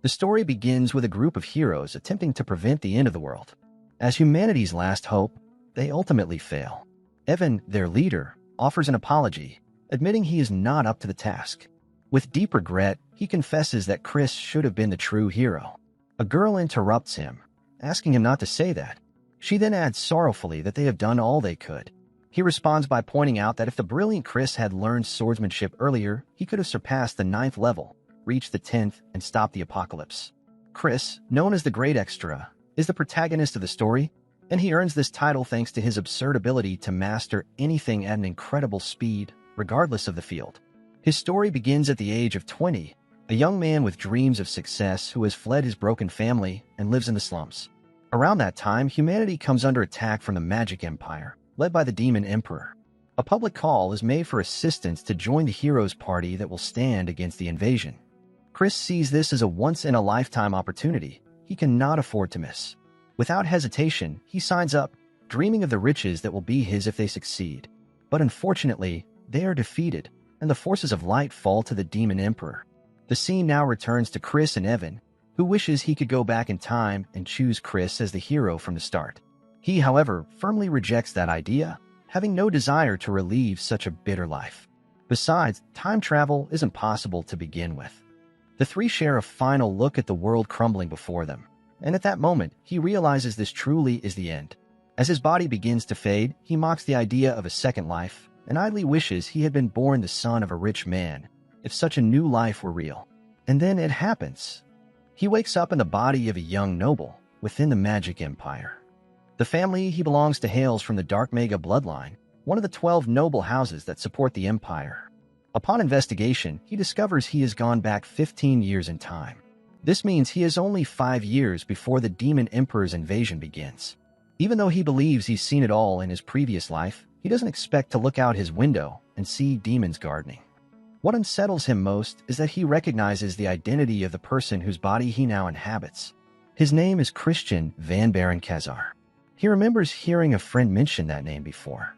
The story begins with a group of heroes attempting to prevent the end of the world. As humanity's last hope, they ultimately fail. Evan, their leader, offers an apology, admitting he is not up to the task. With deep regret, he confesses that Chris should have been the true hero. A girl interrupts him, asking him not to say that. She then adds sorrowfully that they have done all they could. He responds by pointing out that if the brilliant Chris had learned swordsmanship earlier, he could have surpassed the 9th level, reached the 10th, and stopped the apocalypse. Chris, known as the Great Extra, is the protagonist of the story, and he earns this title thanks to his absurd ability to master anything at an incredible speed, regardless of the field. His story begins at the age of 20, a young man with dreams of success who has fled his broken family and lives in the slums. Around that time, humanity comes under attack from the Magic Empire, led by the Demon Emperor. A public call is made for assistance to join the heroes' party that will stand against the invasion. Chris sees this as a once-in-a-lifetime opportunity he cannot afford to miss. Without hesitation, he signs up, dreaming of the riches that will be his if they succeed. But unfortunately, they are defeated, and the forces of light fall to the Demon Emperor. The scene now returns to Chris and Evan, who wishes he could go back in time and choose Chris as the hero from the start. He, however, firmly rejects that idea, having no desire to relive such a bitter life. Besides, time travel isn't possible to begin with. The three share a final look at the world crumbling before them, and at that moment, he realizes this truly is the end. As his body begins to fade, he mocks the idea of a second life, and idly wishes he had been born the son of a rich man, if such a new life were real. And then it happens. He wakes up in the body of a young noble within the Magic Empire. The family he belongs to hails from the Dark Mega bloodline, one of the 12 noble houses that support the Empire. Upon investigation, he discovers he has gone back 15 years in time. This means he is only 5 years before the Demon Emperor's invasion begins. Even though he believes he's seen it all in his previous life, he doesn't expect to look out his window and see demons gardening. What unsettles him most is that he recognizes the identity of the person whose body he now inhabits. His name is Christian Van Baron Kazar. He remembers hearing a friend mention that name before.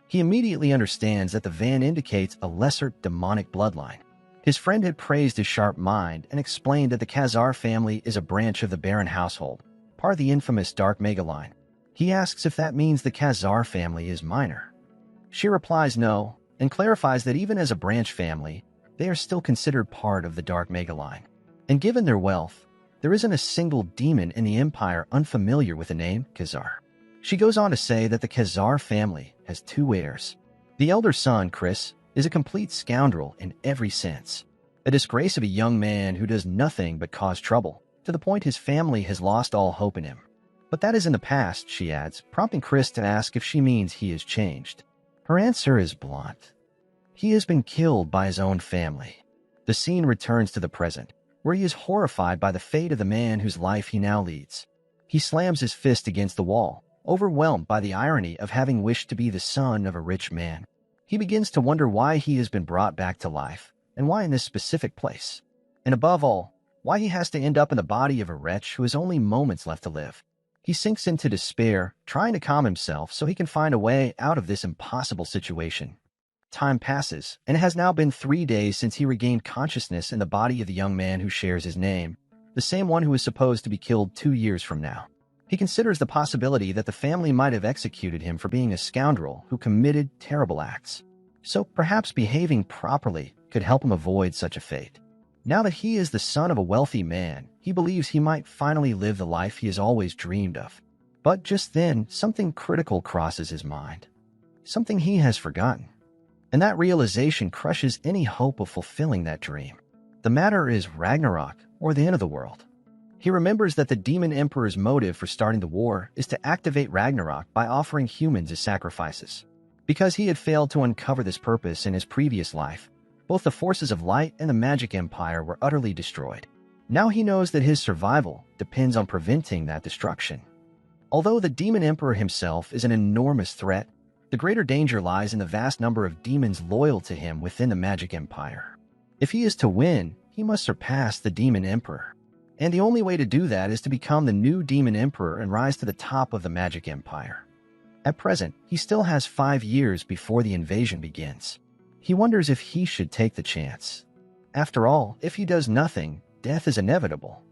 He immediately understands that the Van indicates a lesser demonic bloodline. His friend had praised his sharp mind and explained that the Kazar family is a branch of the Baron household, part of the infamous Dark Mega line. He asks if that means the Kazar family is minor. She replies no, and clarifies that even as a branch family, they are still considered part of the Dark Mega line. And given their wealth, there isn't a single demon in the Empire unfamiliar with the name Kazar. She goes on to say that the Kazar family has 2 heirs. The elder son, Chris, is a complete scoundrel in every sense, a disgrace of a young man who does nothing but cause trouble, to the point his family has lost all hope in him. But that is in the past, she adds, prompting Chris to ask if she means he has changed. Her answer is blunt. He has been killed by his own family. The scene returns to the present, where he is horrified by the fate of the man whose life he now leads. He slams his fist against the wall, overwhelmed by the irony of having wished to be the son of a rich man. He begins to wonder why he has been brought back to life, and why in this specific place. And above all, why he has to end up in the body of a wretch who has only moments left to live. He sinks into despair, trying to calm himself so he can find a way out of this impossible situation. Time passes, and it has now been 3 days since he regained consciousness in the body of the young man who shares his name, the same one who is supposed to be killed 2 years from now. He considers the possibility that the family might have executed him for being a scoundrel who committed terrible acts. So perhaps behaving properly could help him avoid such a fate. Now that he is the son of a wealthy man, he believes he might finally live the life he has always dreamed of. But just then, something critical crosses his mind. Something he has forgotten. And that realization crushes any hope of fulfilling that dream. The matter is Ragnarok, or the end of the world. He remembers that the Demon Emperor's motive for starting the war is to activate Ragnarok by offering humans as sacrifices. Because he had failed to uncover this purpose in his previous life, both the forces of light and the Magic Empire were utterly destroyed. Now he knows that his survival depends on preventing that destruction. Although the Demon Emperor himself is an enormous threat, the greater danger lies in the vast number of demons loyal to him within the Magic Empire. If he is to win, he must surpass the Demon Emperor. And the only way to do that is to become the new Demon Emperor and rise to the top of the Magic Empire. At present, he still has 5 years before the invasion begins. He wonders if he should take the chance. After all, if he does nothing, death is inevitable,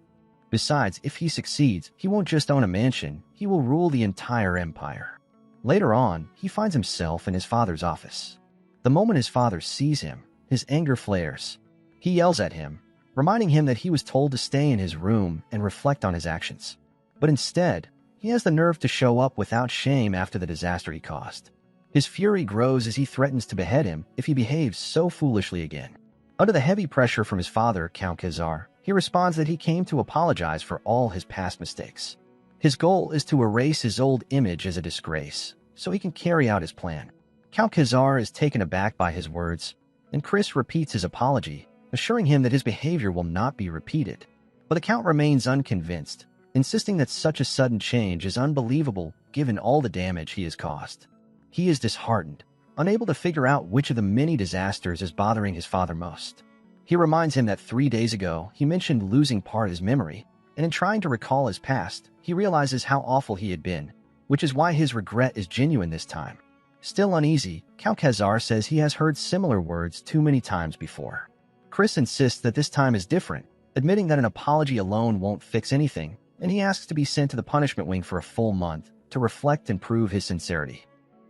Besides, if he succeeds, he won't just own a mansion, he will rule the entire empire. Later on, he finds himself in his father's office. The moment his father sees him, his anger flares. He yells at him, reminding him that he was told to stay in his room and reflect on his actions. But instead, he has the nerve to show up without shame after the disaster he caused. His fury grows as he threatens to behead him if he behaves so foolishly again. Under the heavy pressure from his father, Count Khazar, he responds that he came to apologize for all his past mistakes. His goal is to erase his old image as a disgrace, so he can carry out his plan. Count Khazar is taken aback by his words, and Chris repeats his apology, assuring him that his behavior will not be repeated. But the Count remains unconvinced, insisting that such a sudden change is unbelievable given all the damage he has caused. He is disheartened, unable to figure out which of the many disasters is bothering his father most. He reminds him that 3 days ago he mentioned losing part of his memory, and in trying to recall his past, he realizes how awful he had been, which is why his regret is genuine this time. Still uneasy, Count Khazar says he has heard similar words too many times before. Chris insists that this time is different, admitting that an apology alone won't fix anything, and he asks to be sent to the punishment wing for a full month to reflect and prove his sincerity.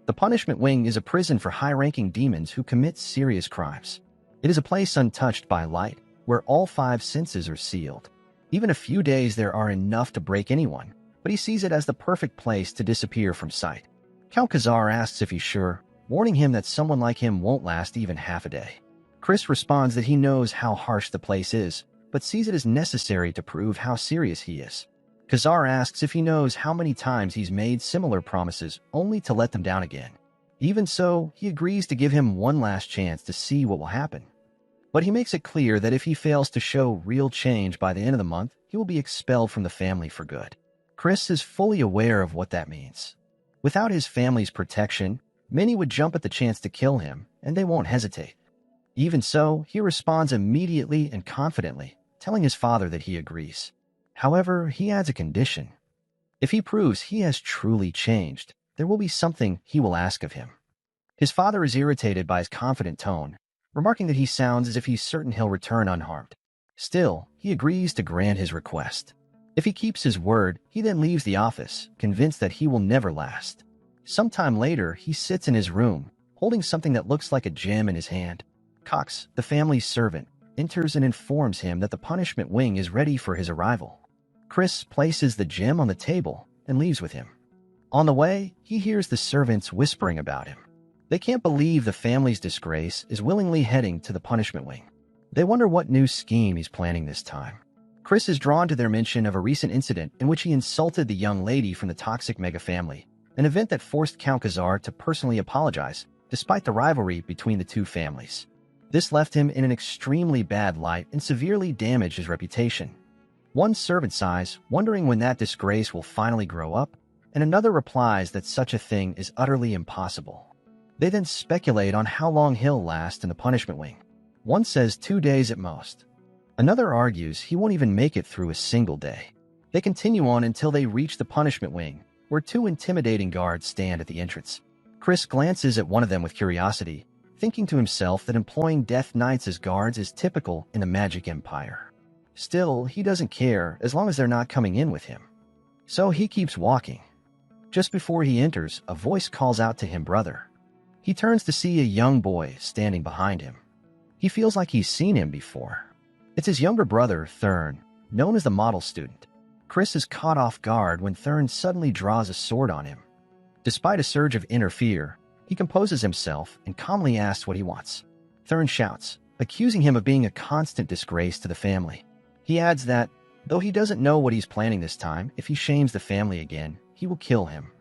The punishment wing is a prison for high-ranking demons who commit serious crimes. It is a place untouched by light, where all 5 senses are sealed. Even a few days there are enough to break anyone, but he sees it as the perfect place to disappear from sight. Count Khazar asks if he's sure, warning him that someone like him won't last even half a day. Chris responds that he knows how harsh the place is, but sees it as necessary to prove how serious he is. Khazar asks if he knows how many times he's made similar promises only to let them down again. Even so, he agrees to give him one last chance to see what will happen. But he makes it clear that if he fails to show real change by the end of the month, he will be expelled from the family for good. Chris is fully aware of what that means. Without his family's protection, many would jump at the chance to kill him, and they won't hesitate. Even so, he responds immediately and confidently, telling his father that he agrees. However, he adds a condition. If he proves he has truly changed, there will be something he will ask of him. His father is irritated by his confident tone, remarking that he sounds as if he's certain he'll return unharmed. Still, he agrees to grant his request. If he keeps his word, he then leaves the office, convinced that he will never last. Sometime later, he sits in his room, holding something that looks like a gem in his hand. Cox, the family's servant, enters and informs him that the punishment wing is ready for his arrival. Chris places the gem on the table and leaves with him. On the way, he hears the servants whispering about him. They can't believe the family's disgrace is willingly heading to the punishment wing. They wonder what new scheme he's planning this time. Chris is drawn to their mention of a recent incident in which he insulted the young lady from the toxic mega family, an event that forced Count Khazar to personally apologize, despite the rivalry between the two families. This left him in an extremely bad light and severely damaged his reputation. One servant sighs, wondering when that disgrace will finally grow up, and another replies that such a thing is utterly impossible. They then speculate on how long he'll last in the punishment wing. One says 2 days at most. Another argues he won't even make it through a single day. They continue on until they reach the punishment wing, where 2 intimidating guards stand at the entrance. Chris glances at one of them with curiosity, thinking to himself that employing Death Knights as guards is typical in the Magic Empire. Still, he doesn't care as long as they're not coming in with him. So he keeps walking. Just before he enters, a voice calls out to him, "Brother." He turns to see a young boy standing behind him. He feels like he's seen him before. It's his younger brother, Thurn, known as the model student. Chris is caught off guard when Thurn suddenly draws a sword on him. Despite a surge of inner fear, he composes himself and calmly asks what he wants. Thurn shouts, accusing him of being a constant disgrace to the family. He adds that, though he doesn't know what he's planning this time, if he shames the family again, he will kill him.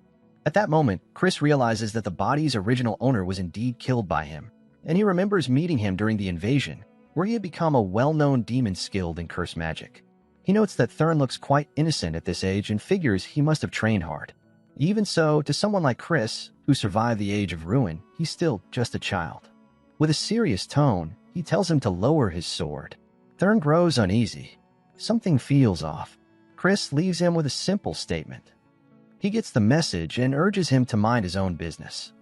At that moment, Chris realizes that the body's original owner was indeed killed by him, and he remembers meeting him during the invasion, where he had become a well-known demon skilled in curse magic. He notes that Thurn looks quite innocent at this age and figures he must have trained hard. Even so, to someone like Chris, who survived the Age of Ruin, he's still just a child. With a serious tone, he tells him to lower his sword. Thurn grows uneasy. Something feels off. Chris leaves him with a simple statement. He gets the message and urges him to mind his own business.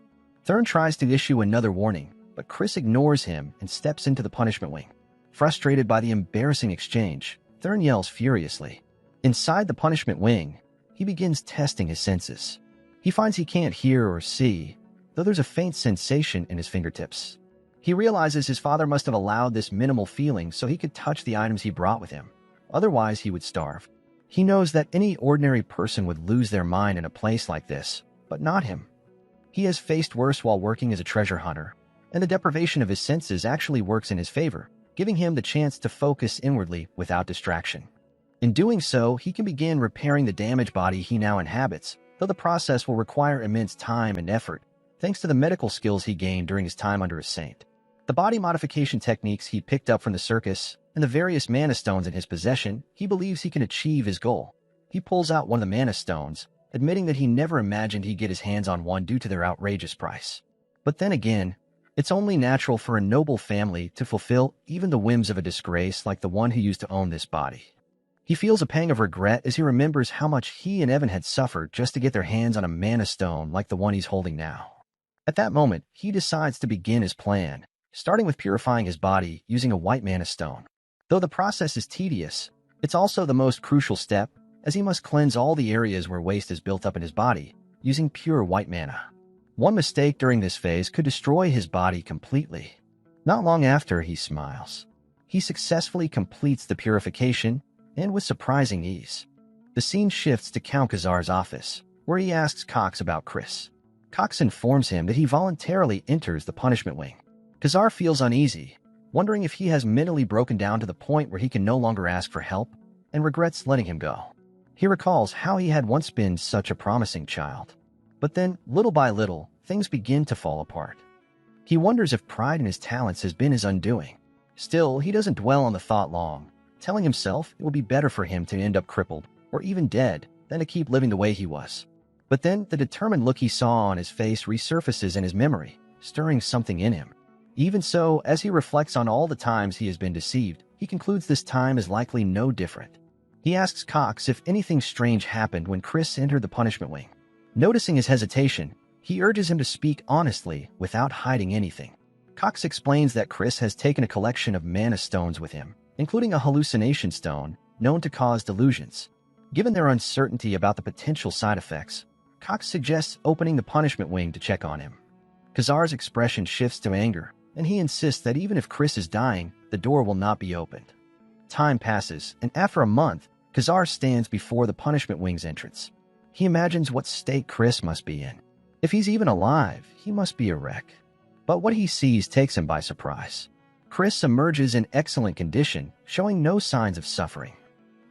Thurn tries to issue another warning, but Chris ignores him and steps into the punishment wing. Frustrated by the embarrassing exchange, Thurn yells furiously, Inside the punishment wing, he begins testing his senses. He finds he can't hear or see, though there's a faint sensation in his fingertips. He realizes his father must have allowed this minimal feeling so he could touch the items he brought with him. Otherwise, he would starve. He knows that any ordinary person would lose their mind in a place like this, but not him. He has faced worse while working as a treasure hunter, and the deprivation of his senses actually works in his favor, giving him the chance to focus inwardly without distraction. In doing so, he can begin repairing the damaged body he now inhabits, though the process will require immense time and effort, thanks to the medical skills he gained during his time under a saint. The body modification techniques he picked up from the circus, and the various mana stones in his possession, he believes he can achieve his goal. He pulls out one of the mana stones, admitting that he never imagined he'd get his hands on one due to their outrageous price. But then again, it's only natural for a noble family to fulfill even the whims of a disgrace like the one who used to own this body. He feels a pang of regret as he remembers how much he and Evan had suffered just to get their hands on a mana stone like the one he's holding now. At that moment, he decides to begin his plan, starting with purifying his body using a white mana stone. Though the process is tedious, it's also the most crucial step, as he must cleanse all the areas where waste is built up in his body, using pure white mana. One mistake during this phase could destroy his body completely. Not long after, he smiles. He successfully completes the purification, and with surprising ease. The scene shifts to Count Khazar's office, where he asks Cox about Chris. Cox informs him that he voluntarily enters the punishment wing. Khazar feels uneasy, wondering if he has mentally broken down to the point where he can no longer ask for help, and regrets letting him go. He recalls how he had once been such a promising child. But then, little by little, things begin to fall apart. He wonders if pride in his talents has been his undoing. Still, he doesn't dwell on the thought long, telling himself it would be better for him to end up crippled, or even dead, than to keep living the way he was. But then, the determined look he saw on his face resurfaces in his memory, stirring something in him. Even so, as he reflects on all the times he has been deceived, he concludes this time is likely no different. He asks Cox if anything strange happened when Chris entered the punishment wing. Noticing his hesitation, he urges him to speak honestly without hiding anything. Cox explains that Chris has taken a collection of mana stones with him, including a hallucination stone known to cause delusions. Given their uncertainty about the potential side effects, Cox suggests opening the punishment wing to check on him. Khazar's expression shifts to anger, and he insists that even if Chris is dying, the door will not be opened. Time passes, and after a month, Khazar stands before the punishment wing's entrance. He imagines what state Chris must be in. If he's even alive, he must be a wreck. But what he sees takes him by surprise. Chris emerges in excellent condition, showing no signs of suffering.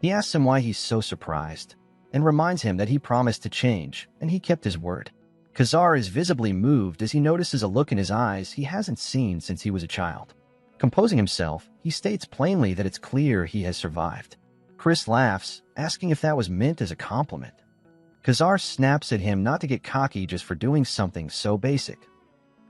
He asks him why he's so surprised, and reminds him that he promised to change, and he kept his word. Khazar is visibly moved as he notices a look in his eyes he hasn't seen since he was a child. Composing himself, he states plainly that it's clear he has survived. Chris laughs, asking if that was meant as a compliment. Khazar snaps at him not to get cocky just for doing something so basic.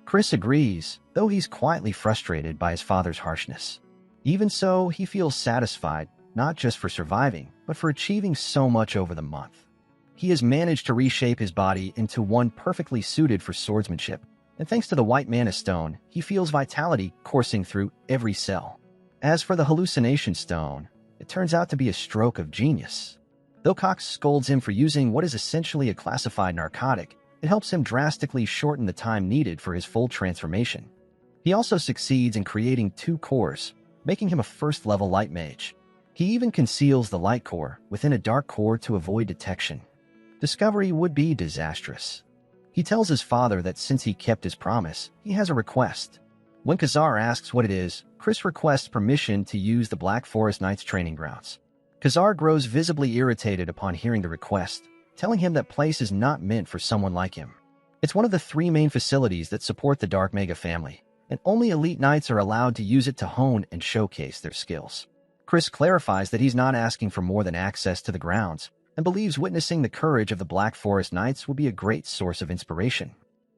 Chris agrees, though he's quietly frustrated by his father's harshness. Even so, he feels satisfied, not just for surviving, but for achieving so much over the month. He has managed to reshape his body into one perfectly suited for swordsmanship, and thanks to the white mana stone, he feels vitality coursing through every cell. As for the hallucination stone, it turns out to be a stroke of genius. Though Cox scolds him for using what is essentially a classified narcotic, it helps him drastically shorten the time needed for his full transformation. He also succeeds in creating 2 cores, making him a first-level light mage. He even conceals the light core within a dark core to avoid detection. Discovery would be disastrous. He tells his father that since he kept his promise, he has a request. When Khazar asks what it is, Chris requests permission to use the Black Forest Knights training grounds. Khazar grows visibly irritated upon hearing the request, telling him that place is not meant for someone like him. It's one of the 3 main facilities that support the Dark Mega family, and only elite knights are allowed to use it to hone and showcase their skills. Chris clarifies that he's not asking for more than access to the grounds, and believes witnessing the courage of the Black Forest Knights would be a great source of inspiration.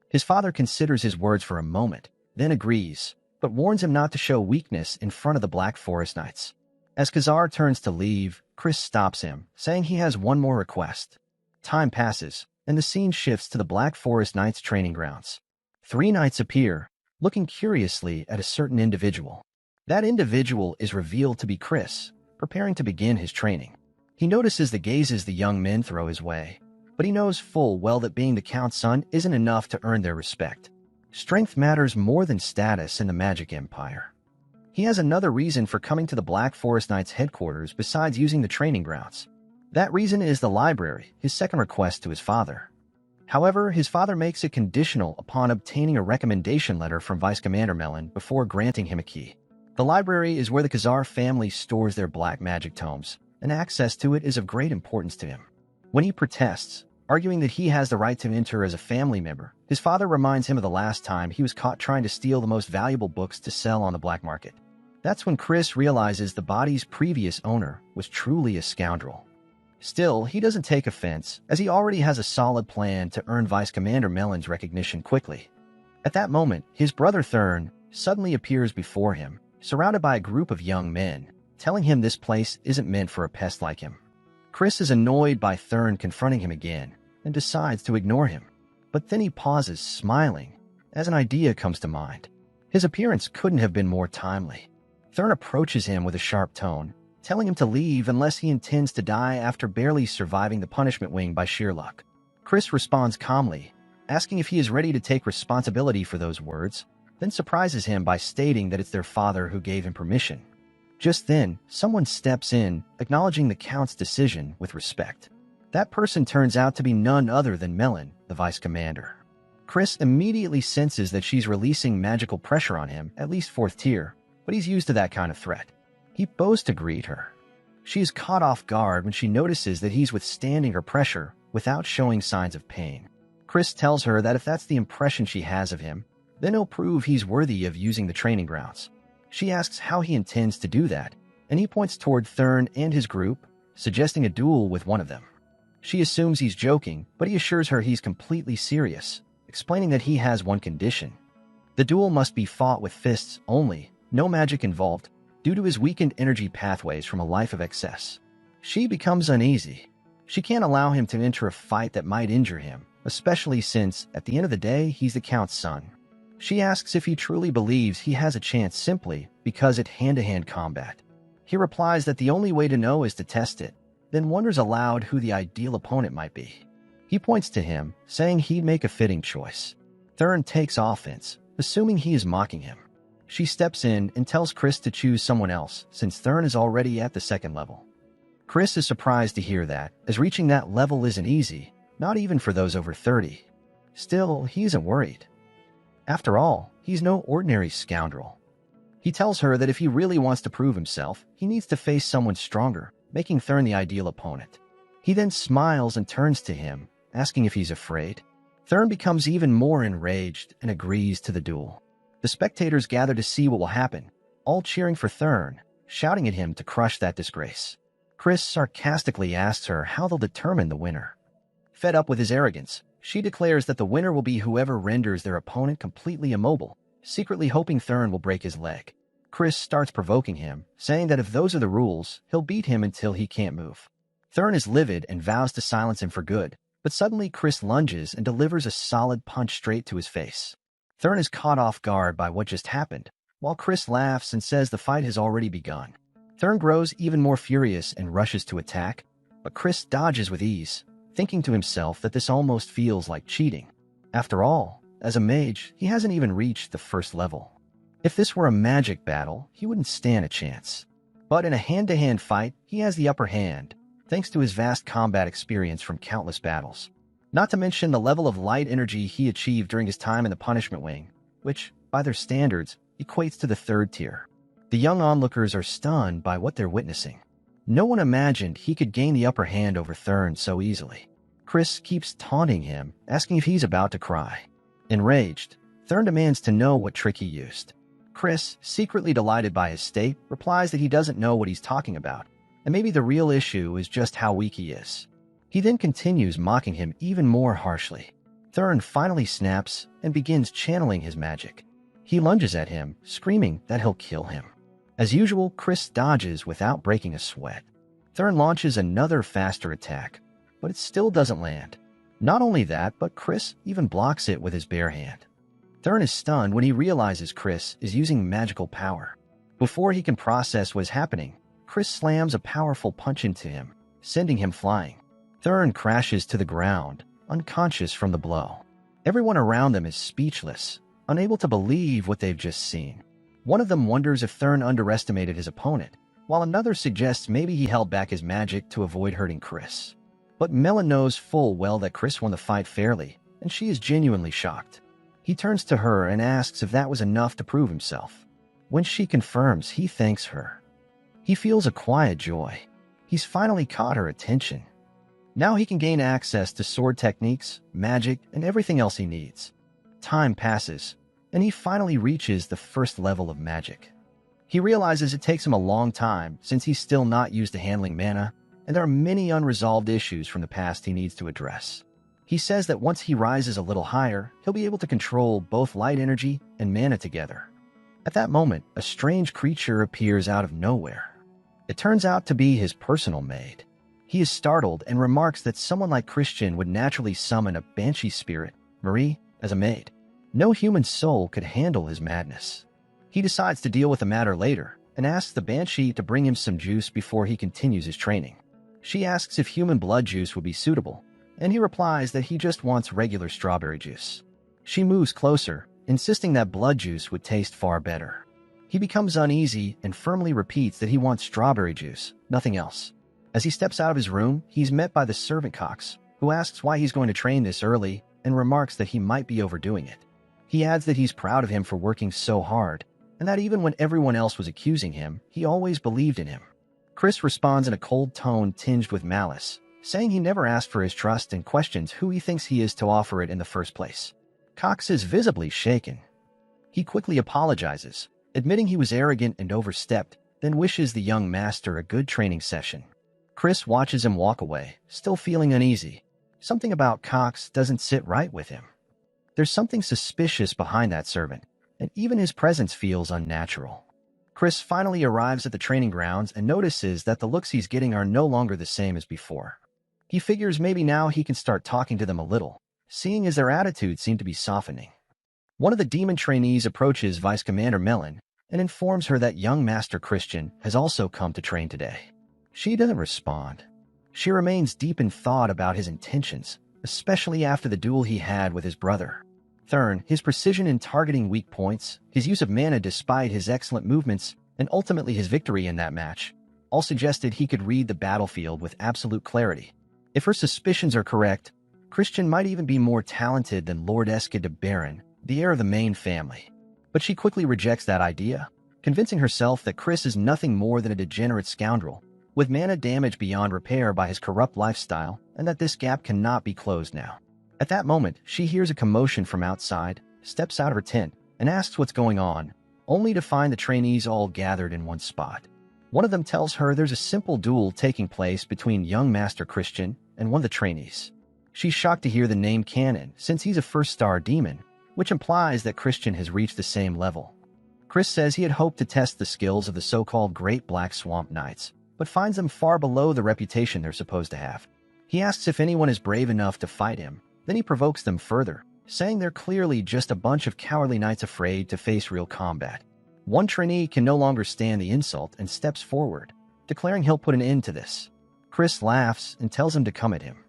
His father considers his words for a moment, then agrees, but warns him not to show weakness in front of the Black Forest Knights. As Khazar turns to leave, Chris stops him, saying he has one more request. Time passes, and the scene shifts to the Black Forest Knights training grounds. 3 knights appear, looking curiously at a certain individual. That individual is revealed to be Chris, preparing to begin his training. He notices the gazes the young men throw his way, but he knows full well that being the Count's son isn't enough to earn their respect. Strength matters more than status in the Magic Empire. He has another reason for coming to the Black Forest Knights headquarters besides using the training grounds. That reason is the library, his second request to his father. However, his father makes it conditional upon obtaining a recommendation letter from Vice Commander Melon before granting him a key. The library is where the Khazar family stores their black magic tomes, and access to it is of great importance to him. When he protests, arguing that he has the right to enter as a family member, his father reminds him of the last time he was caught trying to steal the most valuable books to sell on the black market. That's when Chris realizes the body's previous owner was truly a scoundrel. Still, he doesn't take offense, as he already has a solid plan to earn Vice Commander Melon's recognition quickly. At that moment, his brother Thurn suddenly appears before him, surrounded by a group of young men, telling him this place isn't meant for a pest like him. Chris is annoyed by Thurn confronting him again, and decides to ignore him. But then he pauses, smiling, as an idea comes to mind. His appearance couldn't have been more timely. Thurn approaches him with a sharp tone, telling him to leave unless he intends to die after barely surviving the punishment wing by sheer luck. Chris responds calmly, asking if he is ready to take responsibility for those words, then surprises him by stating that it's their father who gave him permission. Just then, someone steps in, acknowledging the Count's decision with respect. That person turns out to be none other than Melon, the Vice Commander. Chris immediately senses that she's releasing magical pressure on him, at least 4th tier, but he's used to that kind of threat. He bows to greet her. She is caught off guard when she notices that he's withstanding her pressure without showing signs of pain. Chris tells her that if that's the impression she has of him, then he'll prove he's worthy of using the training grounds. She asks how he intends to do that, and he points toward Thurn and his group, suggesting a duel with one of them. She assumes he's joking, but he assures her he's completely serious, explaining that he has one condition. The duel must be fought with fists only, no magic involved, due to his weakened energy pathways from a life of excess. She becomes uneasy. She can't allow him to enter a fight that might injure him, especially since, at the end of the day, he's the Count's son. She asks if he truly believes he has a chance simply because it's hand-to-hand combat. He replies that the only way to know is to test it, then wonders aloud who the ideal opponent might be. He points to him, saying he'd make a fitting choice. Thurn takes offense, assuming he is mocking him. She steps in and tells Chris to choose someone else, since Thurn is already at the 2nd level. Chris is surprised to hear that, as reaching that level isn't easy, not even for those over 30. Still, he isn't worried. After all, he's no ordinary scoundrel. He tells her that if he really wants to prove himself, he needs to face someone stronger, making Thurn the ideal opponent. He then smiles and turns to him, asking if he's afraid. Thurn becomes even more enraged and agrees to the duel. The spectators gather to see what will happen, all cheering for Thurn, shouting at him to crush that disgrace. Chris sarcastically asks her how they'll determine the winner. Fed up with his arrogance, she declares that the winner will be whoever renders their opponent completely immobile, secretly hoping Thurn will break his leg. Chris starts provoking him, saying that if those are the rules, he'll beat him until he can't move. Thurn is livid and vows to silence him for good, but suddenly Chris lunges and delivers a solid punch straight to his face. Thurn is caught off guard by what just happened, while Chris laughs and says the fight has already begun. Thurn grows even more furious and rushes to attack, but Chris dodges with ease, thinking to himself that this almost feels like cheating. After all, as a mage, he hasn't even reached the 1st level. If this were a magic battle, he wouldn't stand a chance. But in a hand-to-hand fight, he has the upper hand, thanks to his vast combat experience from countless battles. Not to mention the level of light energy he achieved during his time in the punishment wing, which, by their standards, equates to the 3rd tier. The young onlookers are stunned by what they're witnessing. No one imagined he could gain the upper hand over Thurn so easily. Chris keeps taunting him, asking if he's about to cry. Enraged, Thurn demands to know what trick he used. Chris, secretly delighted by his state, replies that he doesn't know what he's talking about, and maybe the real issue is just how weak he is. He then continues mocking him even more harshly. Thurn finally snaps and begins channeling his magic. He lunges at him, screaming that he'll kill him. As usual, Chris dodges without breaking a sweat. Thurn launches another faster attack, but it still doesn't land. Not only that, but Chris even blocks it with his bare hand. Thurn is stunned when he realizes Chris is using magical power. Before he can process what is happening, Chris slams a powerful punch into him, sending him flying. Thurn crashes to the ground, unconscious from the blow. Everyone around them is speechless, unable to believe what they've just seen. One of them wonders if Thurn underestimated his opponent, while another suggests maybe he held back his magic to avoid hurting Chris. But Melon knows full well that Chris won the fight fairly, and she is genuinely shocked. He turns to her and asks if that was enough to prove himself. When she confirms, he thanks her. He feels a quiet joy. He's finally caught her attention. Now he can gain access to sword techniques, magic, and everything else he needs. Time passes, and he finally reaches the first level of magic. He realizes it takes him a long time since he's still not used to handling mana, and there are many unresolved issues from the past he needs to address. He says that once he rises a little higher, he'll be able to control both light energy and mana together. At that moment, a strange creature appears out of nowhere. It turns out to be his personal maid. He is startled and remarks that someone like Christian would naturally summon a banshee spirit, Marie, as a maid. No human soul could handle his madness. He decides to deal with the matter later and asks the banshee to bring him some juice before he continues his training. She asks if human blood juice would be suitable, and he replies that he just wants regular strawberry juice. She moves closer, insisting that blood juice would taste far better. He becomes uneasy and firmly repeats that he wants strawberry juice, nothing else. As he steps out of his room, he's met by the servant Cox, who asks why he's going to train this early and remarks that he might be overdoing it. He adds that he's proud of him for working so hard, and that even when everyone else was accusing him, he always believed in him. Chris responds in a cold tone tinged with malice, saying he never asked for his trust and questions who he thinks he is to offer it in the first place. Cox is visibly shaken. He quickly apologizes, admitting he was arrogant and overstepped, then wishes the young master a good training session. Chris watches him walk away, still feeling uneasy. Something about Cox doesn't sit right with him. There's something suspicious behind that servant, and even his presence feels unnatural. Chris finally arrives at the training grounds and notices that the looks he's getting are no longer the same as before. He figures maybe now he can start talking to them a little, seeing as their attitudes seem to be softening. One of the demon trainees approaches Vice Commander Melon and informs her that young Master Christian has also come to train today. She doesn't respond. She remains deep in thought about his intentions, especially after the duel he had with his brother. Thurn, his precision in targeting weak points, his use of mana despite his excellent movements, and ultimately his victory in that match, all suggested he could read the battlefield with absolute clarity. If her suspicions are correct, Christian might even be more talented than Lord Eskid de Baron, the heir of the main family. But she quickly rejects that idea, convincing herself that Chris is nothing more than a degenerate scoundrel, with mana damage beyond repair by his corrupt lifestyle, and that this gap cannot be closed now. At that moment, she hears a commotion from outside, steps out of her tent, and asks what's going on, only to find the trainees all gathered in one spot. One of them tells her there's a simple duel taking place between young Master Christian and one of the trainees. She's shocked to hear the name Canon, since he's a first-star demon, which implies that Christian has reached the same level. Chris says he had hoped to test the skills of the so-called Great Black Swamp Knights, but finds them far below the reputation they're supposed to have. He asks if anyone is brave enough to fight him, then he provokes them further, saying they're clearly just a bunch of cowardly knights afraid to face real combat. One trainee can no longer stand the insult and steps forward, declaring he'll put an end to this. Chris laughs and tells him to come at him.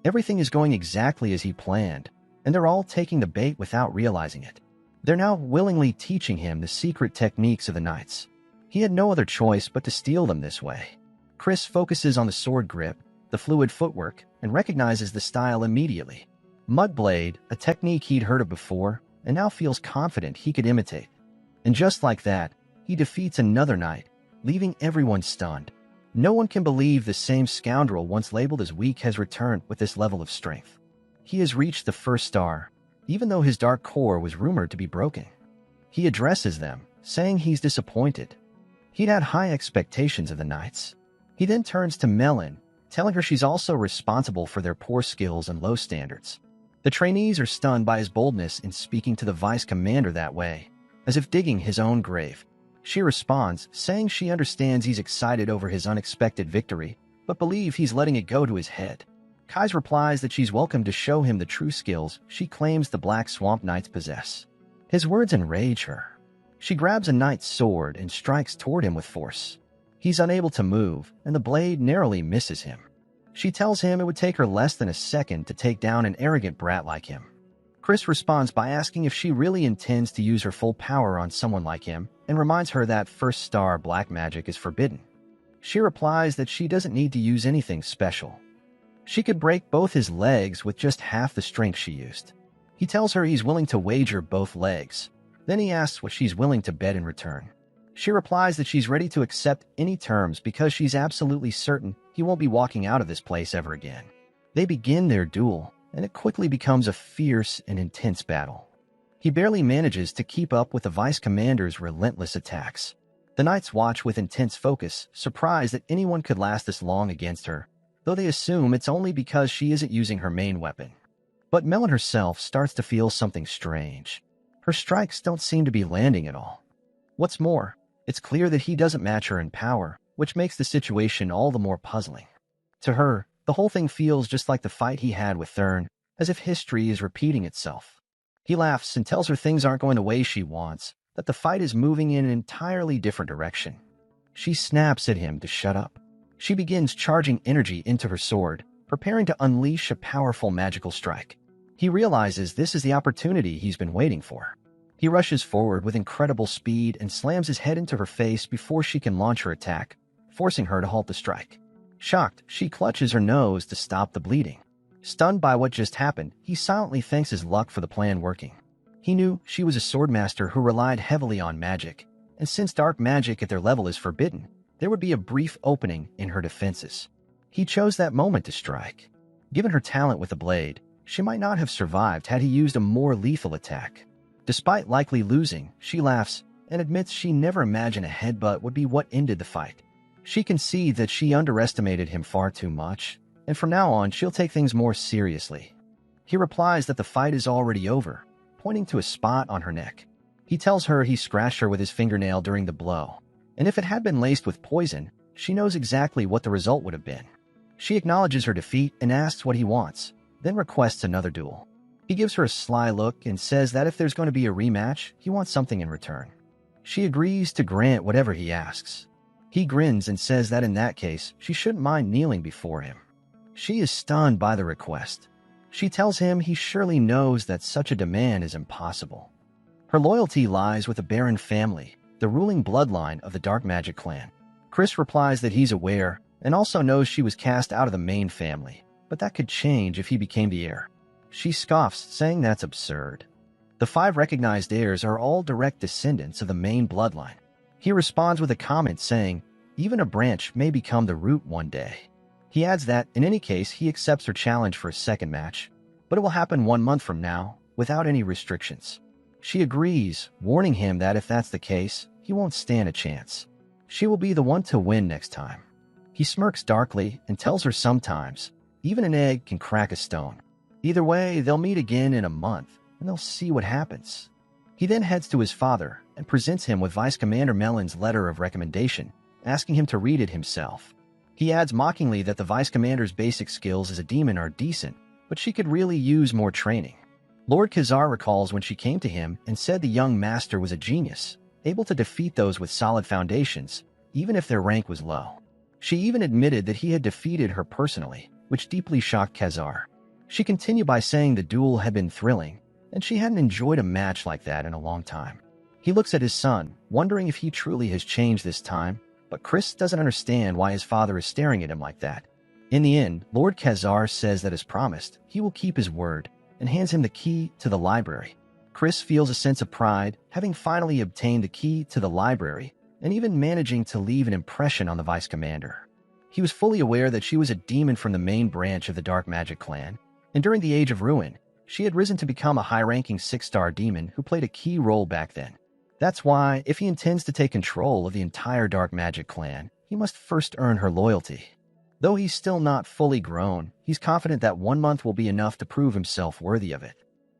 Everything is going exactly as he planned, and they're all taking the bait without realizing it. They're now willingly teaching him the secret techniques of the knights. He had no other choice but to steal them this way. Chris focuses on the sword grip, the fluid footwork, and recognizes the style immediately. Mudblade, a technique he'd heard of before, and now feels confident he could imitate. And just like that, he defeats another knight, leaving everyone stunned. No one can believe the same scoundrel once labeled as weak has returned with this level of strength. He has reached the first star, even though his dark core was rumored to be broken. He addresses them, saying he's disappointed. He'd had high expectations of the knights. He then turns to Melon, telling her she's also responsible for their poor skills and low standards. The trainees are stunned by his boldness in speaking to the vice commander that way, as if digging his own grave. She responds, saying she understands he's excited over his unexpected victory, but believes he's letting it go to his head. Kai's replies that she's welcome to show him the true skills she claims the Black Swamp Knights possess. His words enrage her. She grabs a knight's sword and strikes toward him with force. He's unable to move, and the blade narrowly misses him. She tells him it would take her less than a second to take down an arrogant brat like him. Chris responds by asking if she really intends to use her full power on someone like him, and reminds her that first star black magic is forbidden. She replies that she doesn't need to use anything special. She could break both his legs with just half the strength she used. He tells her he's willing to wager both legs. Then he asks what she's willing to bet in return. She replies that she's ready to accept any terms because she's absolutely certain he won't be walking out of this place ever again. They begin their duel, and it quickly becomes a fierce and intense battle. He barely manages to keep up with the Vice Commander's relentless attacks. The Knights watch with intense focus, surprised that anyone could last this long against her, though they assume it's only because she isn't using her main weapon. But Melon herself starts to feel something strange. Her strikes don't seem to be landing at all. What's more, it's clear that he doesn't match her in power, which makes the situation all the more puzzling. To her, the whole thing feels just like the fight he had with Thurn, as if history is repeating itself. He laughs and tells her things aren't going the way she wants, that the fight is moving in an entirely different direction. She snaps at him to shut up. She begins charging energy into her sword, preparing to unleash a powerful magical strike. He realizes this is the opportunity he's been waiting for. He rushes forward with incredible speed and slams his head into her face before she can launch her attack, forcing her to halt the strike. Shocked, she clutches her nose to stop the bleeding. Stunned by what just happened, he silently thanks his luck for the plan working. He knew she was a swordmaster who relied heavily on magic, and since dark magic at their level is forbidden, there would be a brief opening in her defenses. He chose that moment to strike. Given her talent with the blade, she might not have survived had he used a more lethal attack. Despite likely losing, she laughs and admits she never imagined a headbutt would be what ended the fight. She concedes that she underestimated him far too much, and from now on she'll take things more seriously. He replies that the fight is already over, pointing to a spot on her neck. He tells her he scratched her with his fingernail during the blow, and if it had been laced with poison, she knows exactly what the result would have been. She acknowledges her defeat and asks what he wants, then requests another duel. He gives her a sly look and says that if there's going to be a rematch, he wants something in return. She agrees to grant whatever he asks. He grins and says that in that case, she shouldn't mind kneeling before him. She is stunned by the request. She tells him he surely knows that such a demand is impossible. Her loyalty lies with the Baron family, the ruling bloodline of the Dark Magic clan. Chris replies that he's aware and also knows she was cast out of the main family, but that could change if he became the heir. She scoffs, saying that's absurd. The 5 recognized heirs are all direct descendants of the main bloodline. He responds with a comment saying, even a branch may become the root one day. He adds that, in any case, he accepts her challenge for a second match, but it will happen 1 month from now, without any restrictions. She agrees, warning him that if that's the case, he won't stand a chance. She will be the one to win next time. He smirks darkly and tells her sometimes, even an egg can crack a stone. Either way, they'll meet again in a month, and they'll see what happens. He then heads to his father and presents him with Vice Commander Melon's letter of recommendation, asking him to read it himself. He adds mockingly that the Vice Commander's basic skills as a demon are decent, but she could really use more training. Lord Khazar recalls when she came to him and said the young master was a genius, able to defeat those with solid foundations, even if their rank was low. She even admitted that he had defeated her personally, which deeply shocked Khazar. She continued by saying the duel had been thrilling, and she hadn't enjoyed a match like that in a long time. He looks at his son, wondering if he truly has changed this time, but Chris doesn't understand why his father is staring at him like that. In the end, Lord Khazar says that as promised, he will keep his word, and hands him the key to the library. Chris feels a sense of pride, having finally obtained the key to the library, and even managing to leave an impression on the Vice Commander. He was fully aware that she was a demon from the main branch of the Dark Magic clan, and during the Age of Ruin, she had risen to become a high-ranking 6-star demon who played a key role back then. That's why, if he intends to take control of the entire Dark Magic clan, he must first earn her loyalty. Though he's still not fully grown, he's confident that 1 month will be enough to prove himself worthy of it.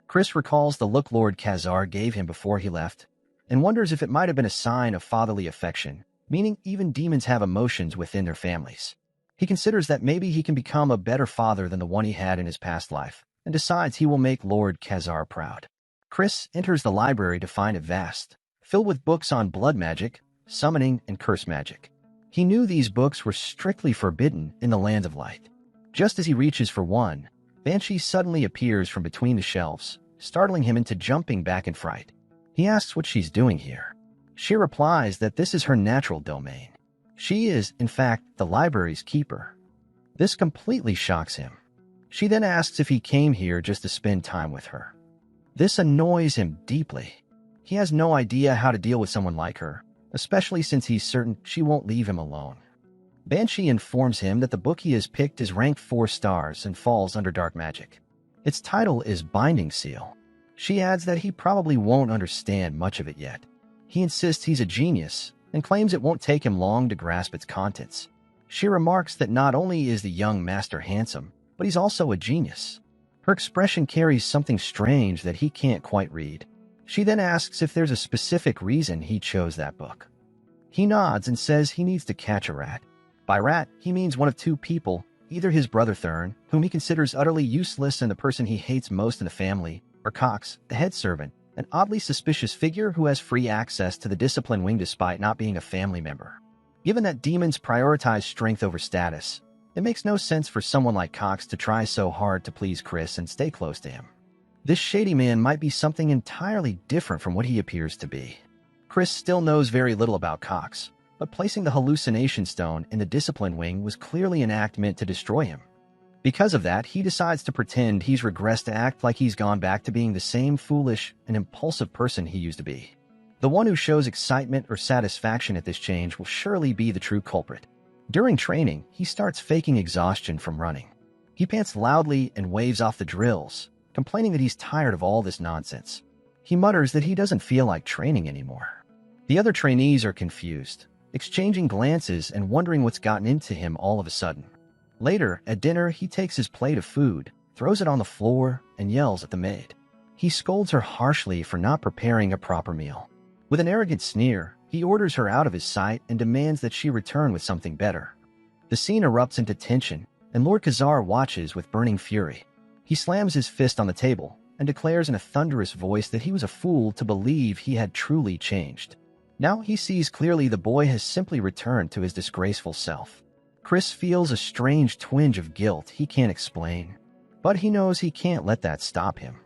Chris recalls the look Lord Khazar gave him before he left, and wonders if it might have been a sign of fatherly affection, meaning even demons have emotions within their families. He considers that maybe he can become a better father than the one he had in his past life, and decides he will make Lord Khazar proud. Chris enters the library to find it vast, filled with books on blood magic, summoning, and curse magic. He knew these books were strictly forbidden in the Land of Light. Just as he reaches for one, Banshee suddenly appears from between the shelves, startling him into jumping back in fright. He asks what she's doing here. She replies that this is her natural domain. She is, in fact, the library's keeper. This completely shocks him. She then asks if he came here just to spend time with her. This annoys him deeply. He has no idea how to deal with someone like her, especially since he's certain she won't leave him alone. Banshee informs him that the book he has picked is ranked 4 stars and falls under dark magic. Its title is Binding Seal. She adds that he probably won't understand much of it yet. He insists he's a genius and claims it won't take him long to grasp its contents. She remarks that not only is the young master handsome, but he's also a genius. Her expression carries something strange that he can't quite read. She then asks if there's a specific reason he chose that book. He nods and says he needs to catch a rat. By rat, he means one of 2 people, either his brother Thurn, whom he considers utterly useless and the person he hates most in the family, or Cox, the head servant, an oddly suspicious figure who has free access to the discipline wing despite not being a family member. Given that demons prioritize strength over status, it makes no sense for someone like Cox to try so hard to please Chris and stay close to him. This shady man might be something entirely different from what he appears to be. Chris still knows very little about Cox, but placing the hallucination stone in the discipline wing was clearly an act meant to destroy him. Because of that, he decides to pretend he's regressed to act like he's gone back to being the same foolish and impulsive person he used to be. The one who shows excitement or satisfaction at this change will surely be the true culprit. During training, he starts faking exhaustion from running. He pants loudly and waves off the drills, complaining that he's tired of all this nonsense. He mutters that he doesn't feel like training anymore. The other trainees are confused, exchanging glances and wondering what's gotten into him all of a sudden. Later, at dinner, he takes his plate of food, throws it on the floor, and yells at the maid. He scolds her harshly for not preparing a proper meal. With an arrogant sneer, he orders her out of his sight and demands that she return with something better. The scene erupts into tension, and Lord Khazar watches with burning fury. He slams his fist on the table and declares in a thunderous voice that he was a fool to believe he had truly changed. Now he sees clearly the boy has simply returned to his disgraceful self. Chris feels a strange twinge of guilt he can't explain, but he knows he can't let that stop him.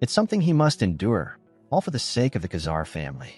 It's something he must endure, all for the sake of the Khazar family.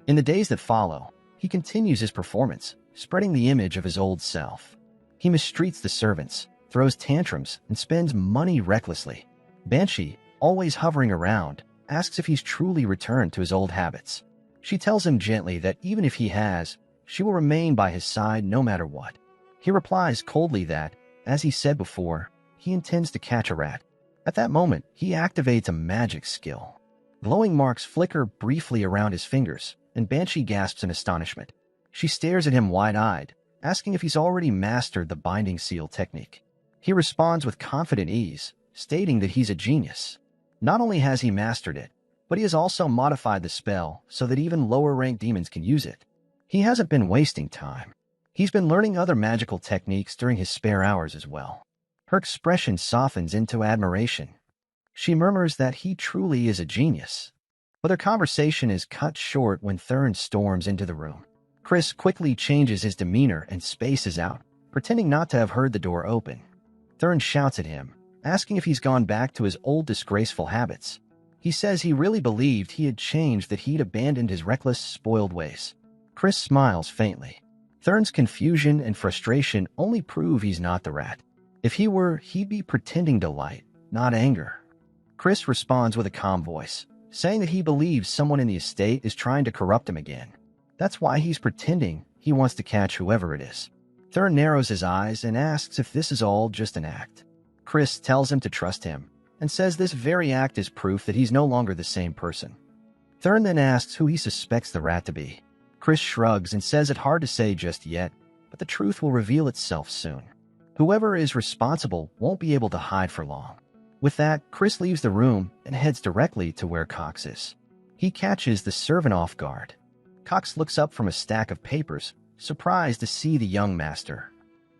In the days that follow, he continues his performance, spreading the image of his old self. He mistreats the servants, throws tantrums, and spends money recklessly. Banshee, always hovering around, asks if he's truly returned to his old habits. She tells him gently that even if he has, she will remain by his side no matter what. He replies coldly that, as he said before, he intends to catch a rat. At that moment, he activates a magic skill. Glowing marks flicker briefly around his fingers, and Banshee gasps in astonishment. She stares at him wide-eyed, asking if he's already mastered the binding seal technique. He responds with confident ease, stating that he's a genius. Not only has he mastered it, but he has also modified the spell so that even lower-ranked demons can use it. He hasn't been wasting time. He's been learning other magical techniques during his spare hours as well. Her expression softens into admiration. She murmurs that he truly is a genius. But their conversation is cut short when Thurn storms into the room. Chris quickly changes his demeanor and spaces out, pretending not to have heard the door open. Thurn shouts at him, asking if he's gone back to his old disgraceful habits. He says he really believed he had changed, that he'd abandoned his reckless, spoiled ways. Chris smiles faintly. Thurn's confusion and frustration only prove he's not the rat. If he were, he'd be pretending delight, not anger. Chris responds with a calm voice, saying that he believes someone in the estate is trying to corrupt him again. That's why he's pretending he wants to catch whoever it is. Thurn narrows his eyes and asks if this is all just an act. Chris tells him to trust him, and says this very act is proof that he's no longer the same person. Thurn then asks who he suspects the rat to be. Chris shrugs and says it's hard to say just yet, but the truth will reveal itself soon. Whoever is responsible won't be able to hide for long. With that, Chris leaves the room and heads directly to where Cox is. He catches the servant off guard. Cox looks up from a stack of papers, surprised to see the young master.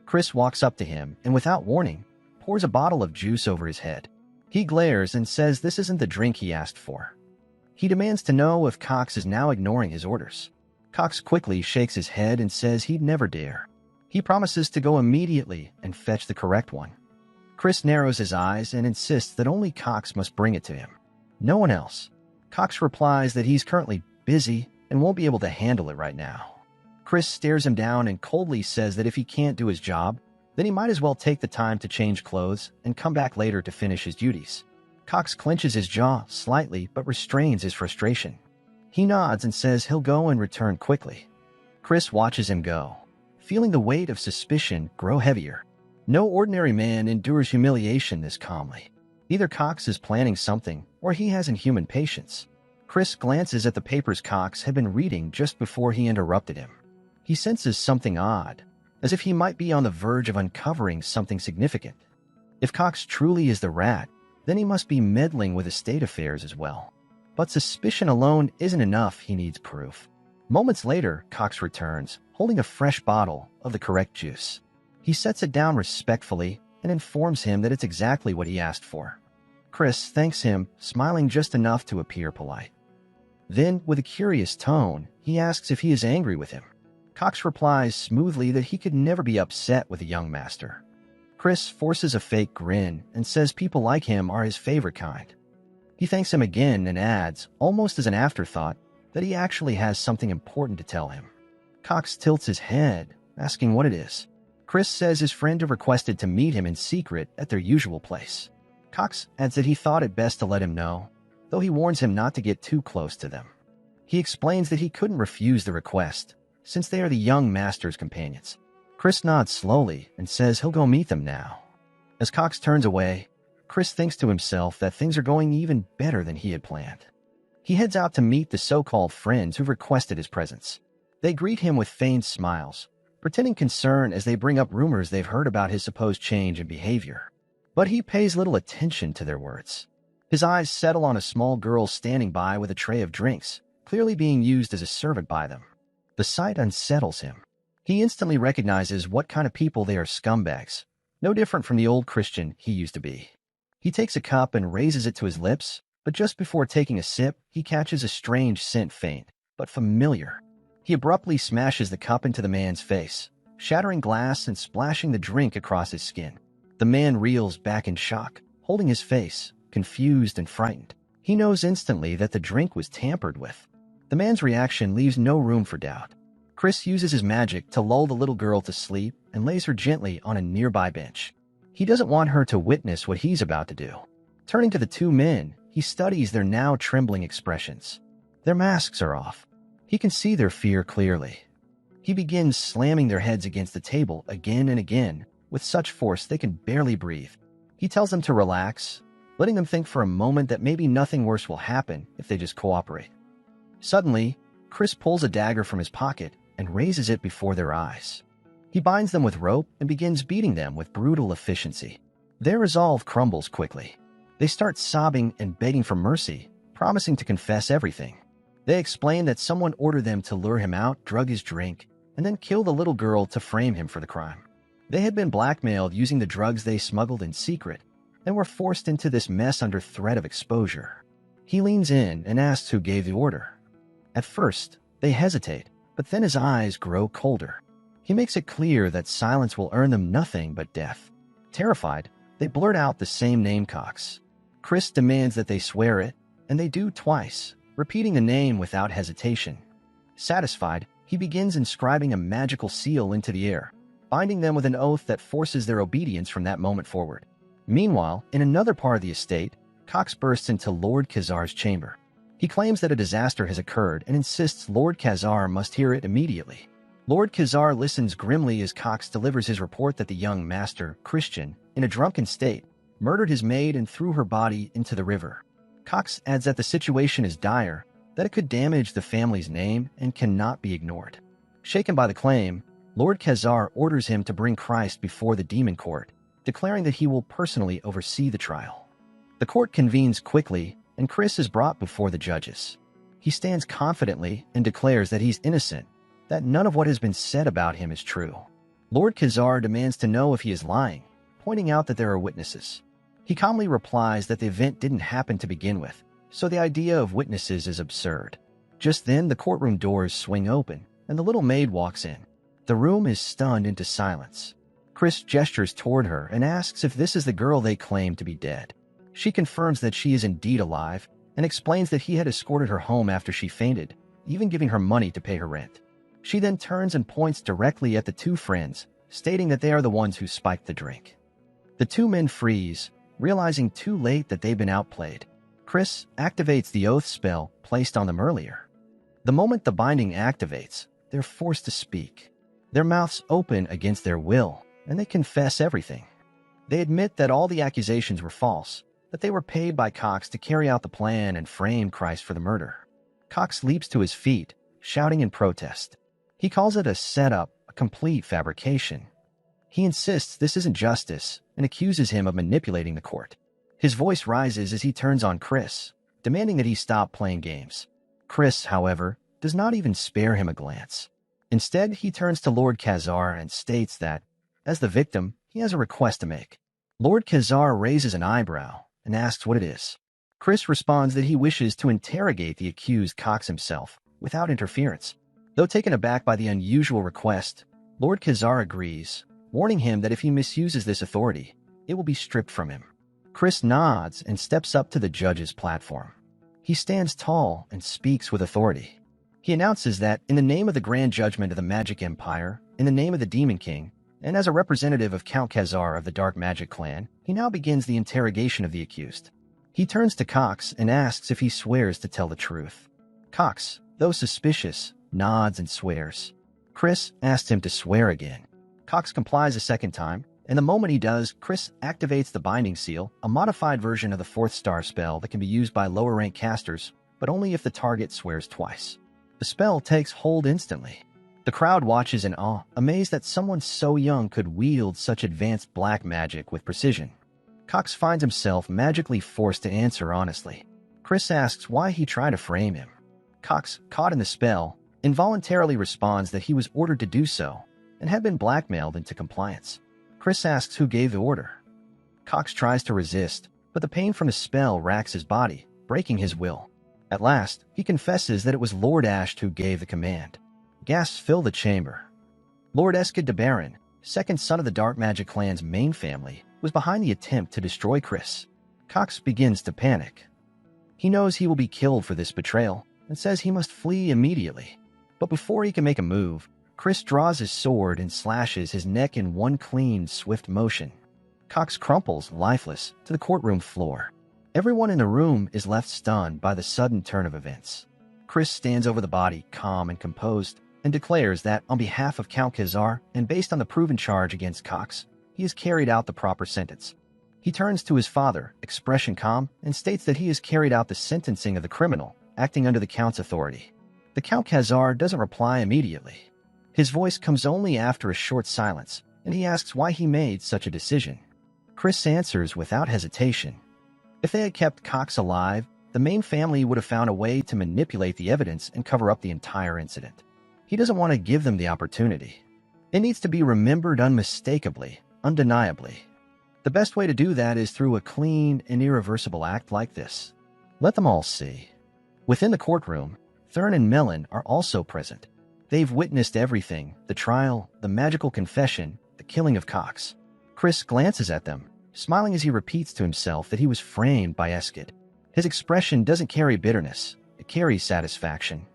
Chris walks up to him and, without warning, pours a bottle of juice over his head. He glares and says this isn't the drink he asked for. He demands to know if Cox is now ignoring his orders. Cox quickly shakes his head and says he'd never dare. He promises to go immediately and fetch the correct one. Chris narrows his eyes and insists that only Cox must bring it to him. No one else. Cox replies that he's currently busy and won't be able to handle it right now. Chris stares him down and coldly says that if he can't do his job, then he might as well take the time to change clothes and come back later to finish his duties. Cox clenches his jaw slightly but restrains his frustration. He nods and says he'll go and return quickly. Chris watches him go, feeling the weight of suspicion grow heavier. No ordinary man endures humiliation this calmly. Either Cox is planning something or he has inhuman patience. Chris glances at the papers Cox had been reading just before he interrupted him. He senses something odd, as if he might be on the verge of uncovering something significant. If Cox truly is the rat, then he must be meddling with estate affairs as well. But suspicion alone isn't enough, he needs proof. Moments later, Cox returns, holding a fresh bottle of the correct juice. He sets it down respectfully and informs him that it's exactly what he asked for. Chris thanks him, smiling just enough to appear polite. Then, with a curious tone, he asks if he is angry with him. Cox replies smoothly that he could never be upset with a young master. Chris forces a fake grin and says people like him are his favorite kind. He thanks him again and adds, almost as an afterthought, that he actually has something important to tell him. Cox tilts his head, asking what it is. Chris says his friend had requested to meet him in secret at their usual place. Cox adds that he thought it best to let him know, though he warns him not to get too close to them. He explains that he couldn't refuse the request, since they are the young master's companions. Chris nods slowly and says he'll go meet them now. As Cox turns away, Chris thinks to himself that things are going even better than he had planned. He heads out to meet the so-called friends who've requested his presence. They greet him with feigned smiles, pretending concern as they bring up rumors they've heard about his supposed change in behavior. But he pays little attention to their words. His eyes settle on a small girl standing by with a tray of drinks, clearly being used as a servant by them. The sight unsettles him. He instantly recognizes what kind of people they are: scumbags, no different from the old Christian he used to be. He takes a cup and raises it to his lips, but just before taking a sip, he catches a strange scent, faint but familiar. He abruptly smashes the cup into the man's face, shattering glass and splashing the drink across his skin. The man reels back in shock, holding his face, confused and frightened. He knows instantly that the drink was tampered with. The man's reaction leaves no room for doubt. Chris uses his magic to lull the little girl to sleep and lays her gently on a nearby bench. He doesn't want her to witness what he's about to do. Turning to the two men, he studies their now trembling expressions. Their masks are off. He can see their fear clearly. He begins slamming their heads against the table again and again, with such force they can barely breathe. He tells them to relax, letting them think for a moment that maybe nothing worse will happen if they just cooperate. Suddenly, Chris pulls a dagger from his pocket and raises it before their eyes. He binds them with rope and begins beating them with brutal efficiency. Their resolve crumbles quickly. They start sobbing and begging for mercy, promising to confess everything. They explain that someone ordered them to lure him out, drug his drink, and then kill the little girl to frame him for the crime. They had been blackmailed using the drugs they smuggled in secret and were forced into this mess under threat of exposure. He leans in and asks who gave the order. At first, they hesitate, but then his eyes grow colder. He makes it clear that silence will earn them nothing but death. Terrified, they blurt out the same name, Cox. Chris demands that they swear it, and they do twice, repeating the name without hesitation. Satisfied, he begins inscribing a magical seal into the air, binding them with an oath that forces their obedience from that moment forward. Meanwhile, in another part of the estate, Cox bursts into Lord Khazar's chamber. He claims that a disaster has occurred and insists Lord Khazar must hear it immediately. Lord Khazar listens grimly as Cox delivers his report that the young master, Christian, in a drunken state, murdered his maid and threw her body into the river. Cox adds that the situation is dire, that it could damage the family's name and cannot be ignored. Shaken by the claim, Lord Khazar orders him to bring Christ before the demon court, declaring that he will personally oversee the trial. The court convenes quickly, and Chris is brought before the judges. He stands confidently and declares that he's innocent, that none of what has been said about him is true. Lord Khazar demands to know if he is lying, pointing out that there are witnesses. He calmly replies that the event didn't happen to begin with, so the idea of witnesses is absurd. Just then, the courtroom doors swing open, and the little maid walks in. The room is stunned into silence. Chris gestures toward her and asks if this is the girl they claim to be dead. She confirms that she is indeed alive and explains that he had escorted her home after she fainted, even giving her money to pay her rent. She then turns and points directly at the two friends, stating that they are the ones who spiked the drink. The two men freeze, realizing too late that they've been outplayed. Chris activates the oath spell placed on them earlier. The moment the binding activates, they're forced to speak. Their mouths open against their will, and they confess everything. They admit that all the accusations were false, that they were paid by Cox to carry out the plan and frame Christ for the murder. Cox leaps to his feet, shouting in protest. He calls it a setup, a complete fabrication. He insists this isn't justice and accuses him of manipulating the court. His voice rises as he turns on Chris, demanding that he stop playing games. Chris, however, does not even spare him a glance. Instead, he turns to Lord Khazar and states that, as the victim, he has a request to make. Lord Khazar raises an eyebrow and asks what it is. Chris responds that he wishes to interrogate the accused Cox himself, without interference. Though taken aback by the unusual request, Lord Khazar agrees, warning him that if he misuses this authority, it will be stripped from him. Chris nods and steps up to the judge's platform. He stands tall and speaks with authority. He announces that, in the name of the Grand Judgment of the Magic Empire, in the name of the Demon King, and as a representative of Count Khazar of the Dark Magic Clan, he now begins the interrogation of the accused. He turns to Cox and asks if he swears to tell the truth. Cox, though suspicious, nods and swears. Chris asks him to swear again. Cox complies a second time, and the moment he does, Chris activates the Binding Seal, a modified version of the 4th star spell that can be used by lower-rank casters, but only if the target swears twice. The spell takes hold instantly. The crowd watches in awe, amazed that someone so young could wield such advanced black magic with precision. Cox finds himself magically forced to answer honestly. Chris asks why he tried to frame him. Cox, caught in the spell, involuntarily responds that he was ordered to do so and had been blackmailed into compliance. Chris asks who gave the order. Cox tries to resist, but the pain from the spell racks his body, breaking his will. At last, he confesses that it was Lord Ashe who gave the command. Gasps fill the chamber. Lord Eskid de Baron, second son of the Dark Magic Clan's main family, was behind the attempt to destroy Chris. Cox begins to panic. He knows he will be killed for this betrayal and says he must flee immediately. But before he can make a move, Chris draws his sword and slashes his neck in one clean, swift motion. Cox crumples, lifeless, to the courtroom floor. Everyone in the room is left stunned by the sudden turn of events. Chris stands over the body, calm and composed, and declares that, on behalf of Count Khazar and based on the proven charge against Cox, he has carried out the proper sentence. He turns to his father, expression calm, and states that he has carried out the sentencing of the criminal, acting under the Count's authority. The Count Khazar doesn't reply immediately. His voice comes only after a short silence, and he asks why he made such a decision. Chris answers without hesitation. If they had kept Cox alive, the main family would have found a way to manipulate the evidence and cover up the entire incident. He doesn't want to give them the opportunity. It needs to be remembered unmistakably, undeniably. The best way to do that is through a clean and irreversible act like this. Let them all see. Within the courtroom, Thurn and Melon are also present. They've witnessed everything, the trial, the magical confession, the killing of Cox. Chris glances at them, smiling as he repeats to himself that he was framed by Eskid. His expression doesn't carry bitterness, it carries satisfaction.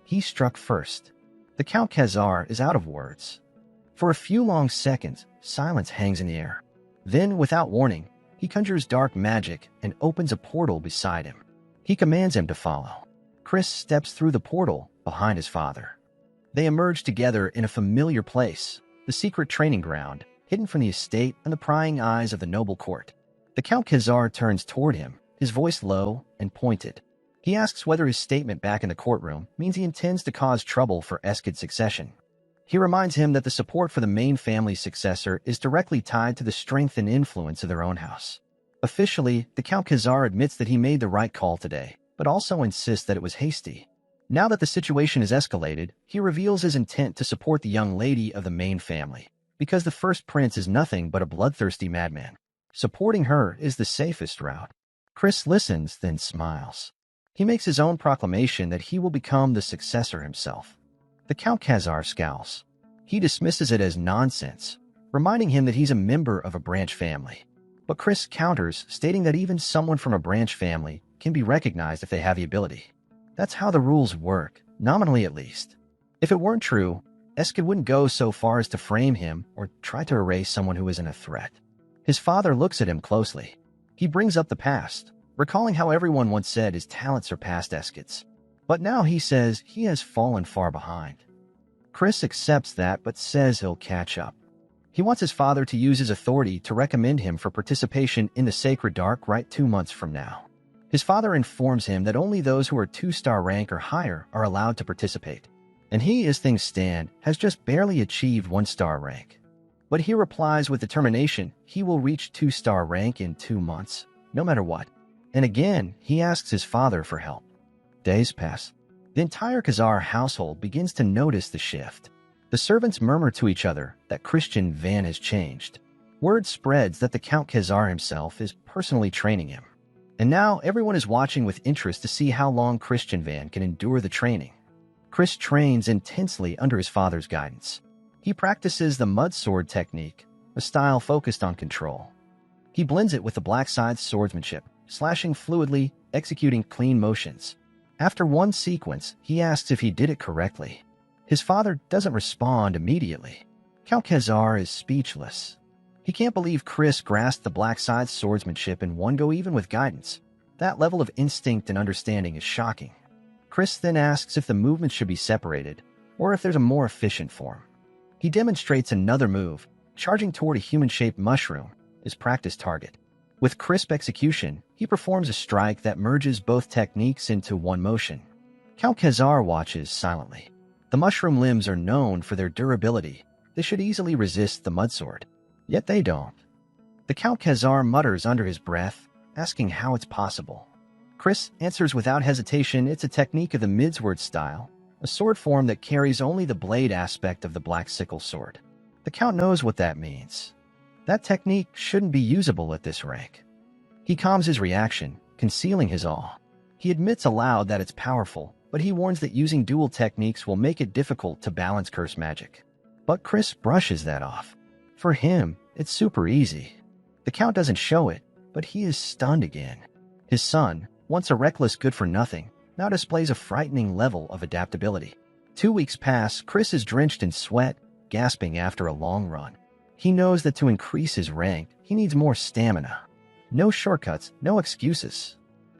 He struck first. The Count Khazar is out of words. For a few long seconds, silence hangs in the air. Then, without warning, he conjures dark magic and opens a portal beside him. He commands him to follow. Chris steps through the portal behind his father. They emerge together in a familiar place, the secret training ground, hidden from the estate and the prying eyes of the noble court. The Count Khazar turns toward him, his voice low and pointed. He asks whether his statement back in the courtroom means he intends to cause trouble for Eskid's succession. He reminds him that the support for the main family's successor is directly tied to the strength and influence of their own house. Officially, the Count Khazar admits that he made the right call today, but also insists that it was hasty. Now that the situation is escalated, he reveals his intent to support the young lady of the main family, because the first prince is nothing but a bloodthirsty madman. Supporting her is the safest route. Chris listens, then smiles. He makes his own proclamation that he will become the successor himself. The Count Khazar scowls. He dismisses it as nonsense, reminding him that he's a member of a branch family. But Chris counters, stating that even someone from a branch family can be recognized if they have the ability. That's how the rules work, nominally at least. If it weren't true, Eskid wouldn't go so far as to frame him or try to erase someone who isn't a threat. His father looks at him closely. He brings up the past, recalling how everyone once said his talents surpassed Eskid's. But now he says he has fallen far behind. Chris accepts that but says he'll catch up. He wants his father to use his authority to recommend him for participation in the Sacred Dark Rite 2 months from now. His father informs him that only those who are 2-star rank or higher are allowed to participate, and he, as things stand, has just barely achieved 1-star rank. But he replies with determination he will reach 2-star rank in 2 months, no matter what. And again, he asks his father for help. Days pass. The entire Khazar household begins to notice the shift. The servants murmur to each other that Christian Van has changed. Word spreads that the Count Khazar himself is personally training him. And now everyone is watching with interest to see how long Christian Van can endure the training. Chris trains intensely under his father's guidance. He practices the mud sword technique, a style focused on control. He blends it with the black side swordsmanship, slashing fluidly, executing clean motions. After one sequence, he asks if he did it correctly. His father doesn't respond immediately. Count Khazar is speechless. He can't believe Chris grasped the black side swordsmanship in one go even with guidance. That level of instinct and understanding is shocking. Chris then asks if the movements should be separated, or if there's a more efficient form. He demonstrates another move, charging toward a human-shaped mushroom, his practice target. With crisp execution, he performs a strike that merges both techniques into one motion. Count Khazar watches silently. The mushroom limbs are known for their durability. They should easily resist the mudsword. Yet they don't. The Count Khazar mutters under his breath, asking how it's possible. Chris answers without hesitation it's a technique of the midsword style, a sword form that carries only the blade aspect of the black sickle sword. The Count knows what that means. That technique shouldn't be usable at this rank. He calms his reaction, concealing his awe. He admits aloud that it's powerful, but he warns that using dual techniques will make it difficult to balance curse magic. But Chris brushes that off. For him, it's super easy. The Count doesn't show it, but he is stunned again. His son, once a reckless good-for-nothing, now displays a frightening level of adaptability. 2 weeks pass, Chris is drenched in sweat, gasping after a long run. He knows that to increase his rank, he needs more stamina. No shortcuts, no excuses.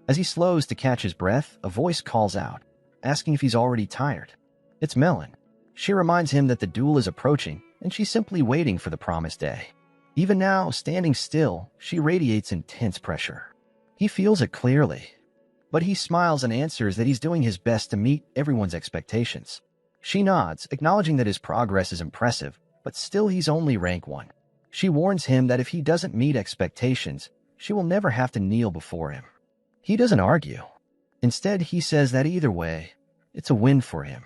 As he slows to catch his breath, a voice calls out, asking if he's already tired. It's Melon. She reminds him that the duel is approaching, and she's simply waiting for the promised day. Even now, standing still, she radiates intense pressure. He feels it clearly. But he smiles and answers that he's doing his best to meet everyone's expectations. She nods, acknowledging that his progress is impressive, but still he's only rank 1. She warns him that if he doesn't meet expectations, she will never have to kneel before him. He doesn't argue. Instead, he says that either way, it's a win for him.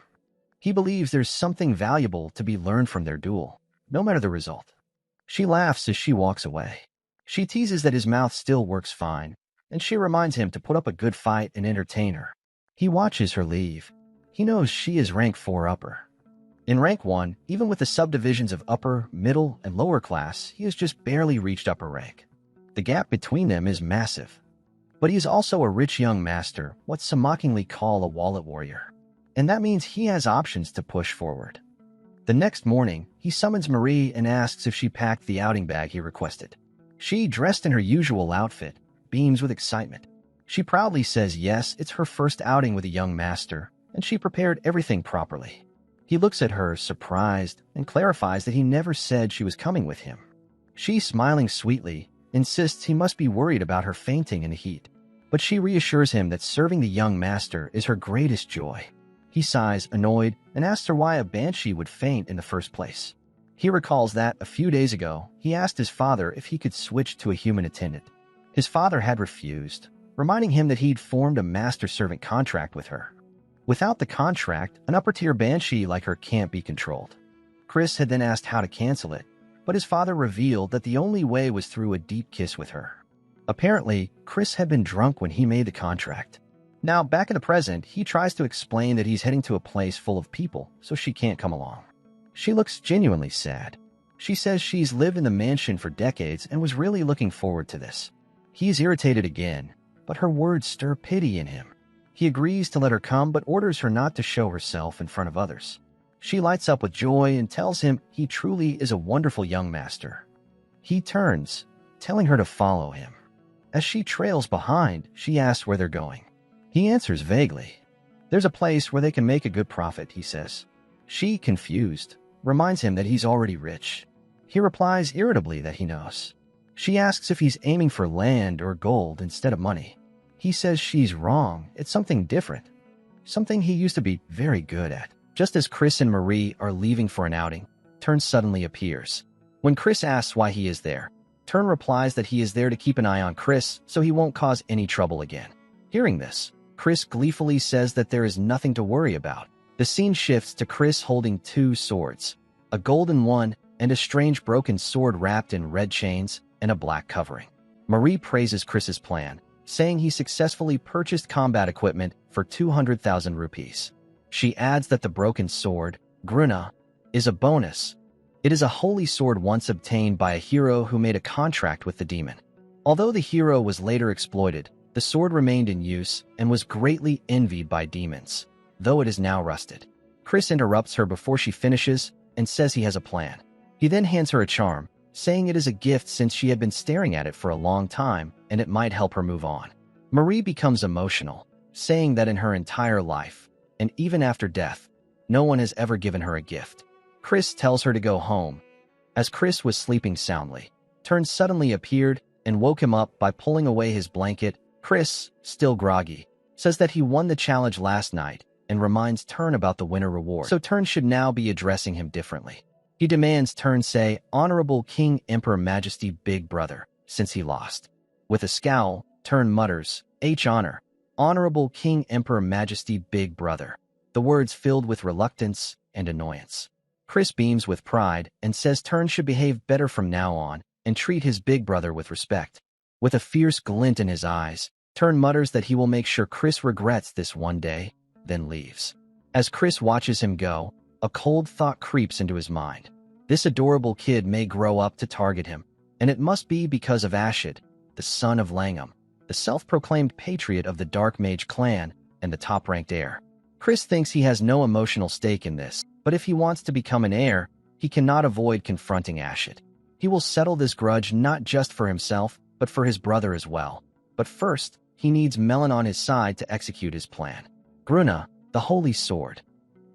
He believes there's something valuable to be learned from their duel, no matter the result. She laughs as she walks away. She teases that his mouth still works fine, and she reminds him to put up a good fight and entertain her. He watches her leave. He knows she is rank 4 upper. In rank 1, even with the subdivisions of upper, middle, and lower class, he has just barely reached upper rank. The gap between them is massive. But he is also a rich young master, what some mockingly call a wallet warrior. And that means he has options to push forward. The next morning, he summons Marie and asks if she packed the outing bag he requested. She, dressed in her usual outfit, beams with excitement. She proudly says yes, it's her first outing with a young master, and she prepared everything properly. He looks at her, surprised, and clarifies that he never said she was coming with him. She, smiling sweetly, insists he must be worried about her fainting in the heat, but she reassures him that serving the young master is her greatest joy. He sighs, annoyed, and asks her why a banshee would faint in the first place. He recalls that, a few days ago, he asked his father if he could switch to a human attendant. His father had refused, reminding him that he'd formed a master-servant contract with her. Without the contract, an upper-tier banshee like her can't be controlled. Chris had then asked how to cancel it, but his father revealed that the only way was through a deep kiss with her. Apparently, Chris had been drunk when he made the contract. Now, back in the present, he tries to explain that he's heading to a place full of people, so she can't come along. She looks genuinely sad. She says she's lived in the mansion for decades and was really looking forward to this. He's irritated again, but her words stir pity in him. He agrees to let her come but orders her not to show herself in front of others. She lights up with joy and tells him he truly is a wonderful young master. He turns, telling her to follow him. As she trails behind, she asks where they're going. He answers vaguely. There's a place where they can make a good profit, he says. She, confused, reminds him that he's already rich. He replies irritably that he knows. She asks if he's aiming for land or gold instead of money. He says she's wrong, it's something different. Something he used to be very good at. Just as Chris and Marie are leaving for an outing, Turn suddenly appears. When Chris asks why he is there, Turn replies that he is there to keep an eye on Chris so he won't cause any trouble again. Hearing this, Chris gleefully says that there is nothing to worry about. The scene shifts to Chris holding two swords, a golden one and a strange broken sword wrapped in red chains and a black covering. Marie praises Chris's plan, saying he successfully purchased combat equipment for 200,000 rupees. She adds that the broken sword, Gruna, is a bonus. It is a holy sword once obtained by a hero who made a contract with the demon. Although the hero was later exploited, the sword remained in use and was greatly envied by demons, though it is now rusted. Chris interrupts her before she finishes and says he has a plan. He then hands her a charm, saying it is a gift since she had been staring at it for a long time and it might help her move on. Marie becomes emotional, saying that in her entire life, and even after death, no one has ever given her a gift. Chris tells her to go home. As Chris was sleeping soundly, Turn suddenly appeared and woke him up by pulling away his blanket. Chris, still groggy, says that he won the challenge last night and reminds Turn about the winner reward, so Turn should now be addressing him differently. He demands Turn say, "Honorable King Emperor Majesty Big Brother," since he lost. With a scowl, Turn mutters, "Honor, Honorable King Emperor Majesty Big Brother," the words filled with reluctance and annoyance. Chris beams with pride and says Turn should behave better from now on and treat his big brother with respect. With a fierce glint in his eyes, Turn mutters that he will make sure Chris regrets this one day, then leaves. As Chris watches him go, a cold thought creeps into his mind. This adorable kid may grow up to target him, and it must be because of Ashid, the son of Langham, the self-proclaimed patriot of the Dark Mage clan and the top-ranked heir. Chris thinks he has no emotional stake in this, but if he wants to become an heir, he cannot avoid confronting Ashid. He will settle this grudge not just for himself, but for his brother as well. But first, he needs Melon on his side to execute his plan. Gruna, the holy sword.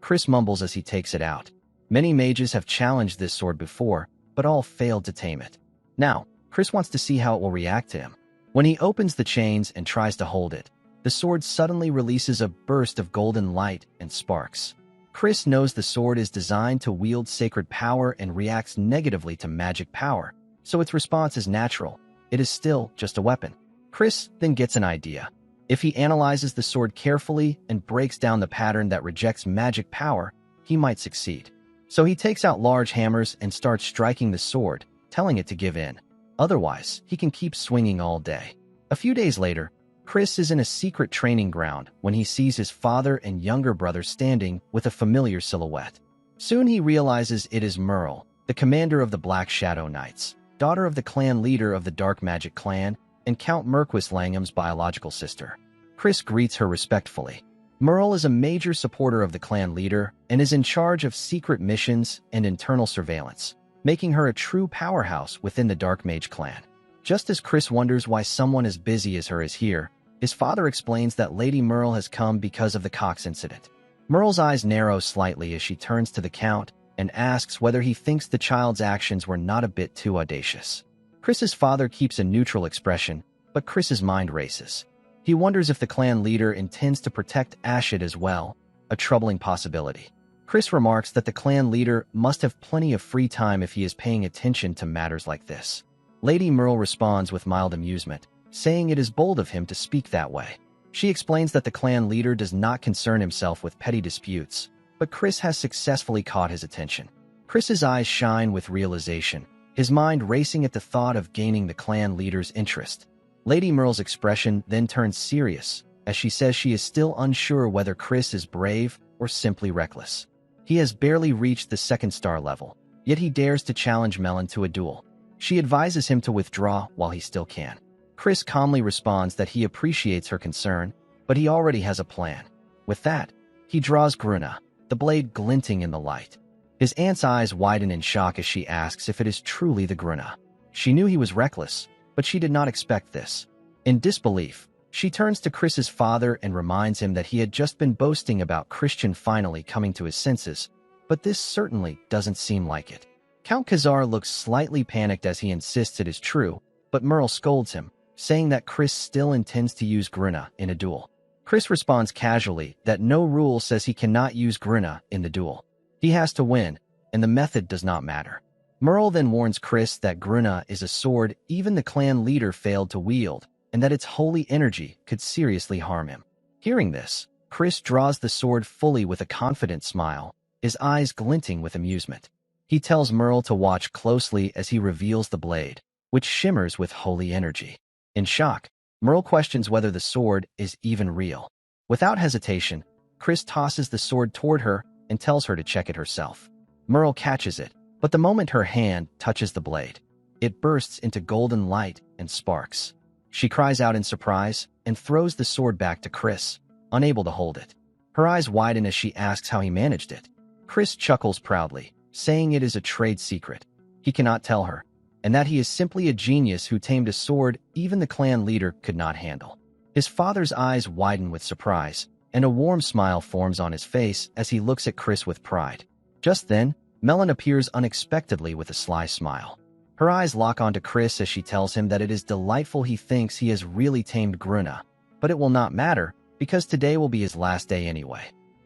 Chris mumbles as he takes it out. Many mages have challenged this sword before, but all failed to tame it. Now, Chris wants to see how it will react to him. When he opens the chains and tries to hold it, the sword suddenly releases a burst of golden light and sparks. Chris knows the sword is designed to wield sacred power and reacts negatively to magic power, so its response is natural. It is still just a weapon. Chris then gets an idea. If he analyzes the sword carefully and breaks down the pattern that rejects magic power, he might succeed. So he takes out large hammers and starts striking the sword, telling it to give in. Otherwise, he can keep swinging all day. A few days later, Chris is in a secret training ground when he sees his father and younger brother standing with a familiar silhouette. Soon he realizes it is Merle, the commander of the Black Shadow Knights, daughter of the clan leader of the Dark Magic clan, and Count Merquis Langham's biological sister. Chris greets her respectfully. Merle is a major supporter of the clan leader and is in charge of secret missions and internal surveillance, making her a true powerhouse within the Dark Mage clan. Just as Chris wonders why someone as busy as her is here, his father explains that Lady Merle has come because of the Cox incident. Merle's eyes narrow slightly as she turns to the Count and asks whether he thinks the child's actions were not a bit too audacious. Chris's father keeps a neutral expression, but Chris's mind races. He wonders if the clan leader intends to protect Ashid as well, a troubling possibility. Chris remarks that the clan leader must have plenty of free time if he is paying attention to matters like this. Lady Merle responds with mild amusement, saying it is bold of him to speak that way. She explains that the clan leader does not concern himself with petty disputes, but Chris has successfully caught his attention. Chris's eyes shine with realization, his mind racing at the thought of gaining the clan leader's interest. Lady Merle's expression then turns serious, as she says she is still unsure whether Chris is brave or simply reckless. He has barely reached the second star level, yet he dares to challenge Melon to a duel. She advises him to withdraw while he still can. Chris calmly responds that he appreciates her concern, but he already has a plan. With that, he draws Gruna, the blade glinting in the light. His aunt's eyes widen in shock as she asks if it is truly the Gruna. She knew he was reckless, but she did not expect this. In disbelief, she turns to Chris's father and reminds him that he had just been boasting about Christian finally coming to his senses, but this certainly doesn't seem like it. Count Khazar looks slightly panicked as he insists it is true, but Merle scolds him, saying that Chris still intends to use Gruna in a duel. Chris responds casually that no rule says he cannot use Gruna in the duel. He has to win, and the method does not matter. Merle then warns Chris that Gruna is a sword even the clan leader failed to wield, and that its holy energy could seriously harm him. Hearing this, Chris draws the sword fully with a confident smile, his eyes glinting with amusement. He tells Merle to watch closely as he reveals the blade, which shimmers with holy energy. In shock, Merle questions whether the sword is even real. Without hesitation, Chris tosses the sword toward her and tells her to check it herself. Merle catches it, but the moment her hand touches the blade, it bursts into golden light and sparks. She cries out in surprise and throws the sword back to Chris, unable to hold it. Her eyes widen as she asks how he managed it. Chris chuckles proudly, saying it is a trade secret. He cannot tell her, and that he is simply a genius who tamed a sword even the clan leader could not handle. His father's eyes widen with surprise, and a warm smile forms on his face as he looks at Chris with pride. Just then, Melon appears unexpectedly with a sly smile. Her eyes lock onto Chris as she tells him that it is delightful he thinks he has really tamed Gruna, but it will not matter because today will be his last day anyway.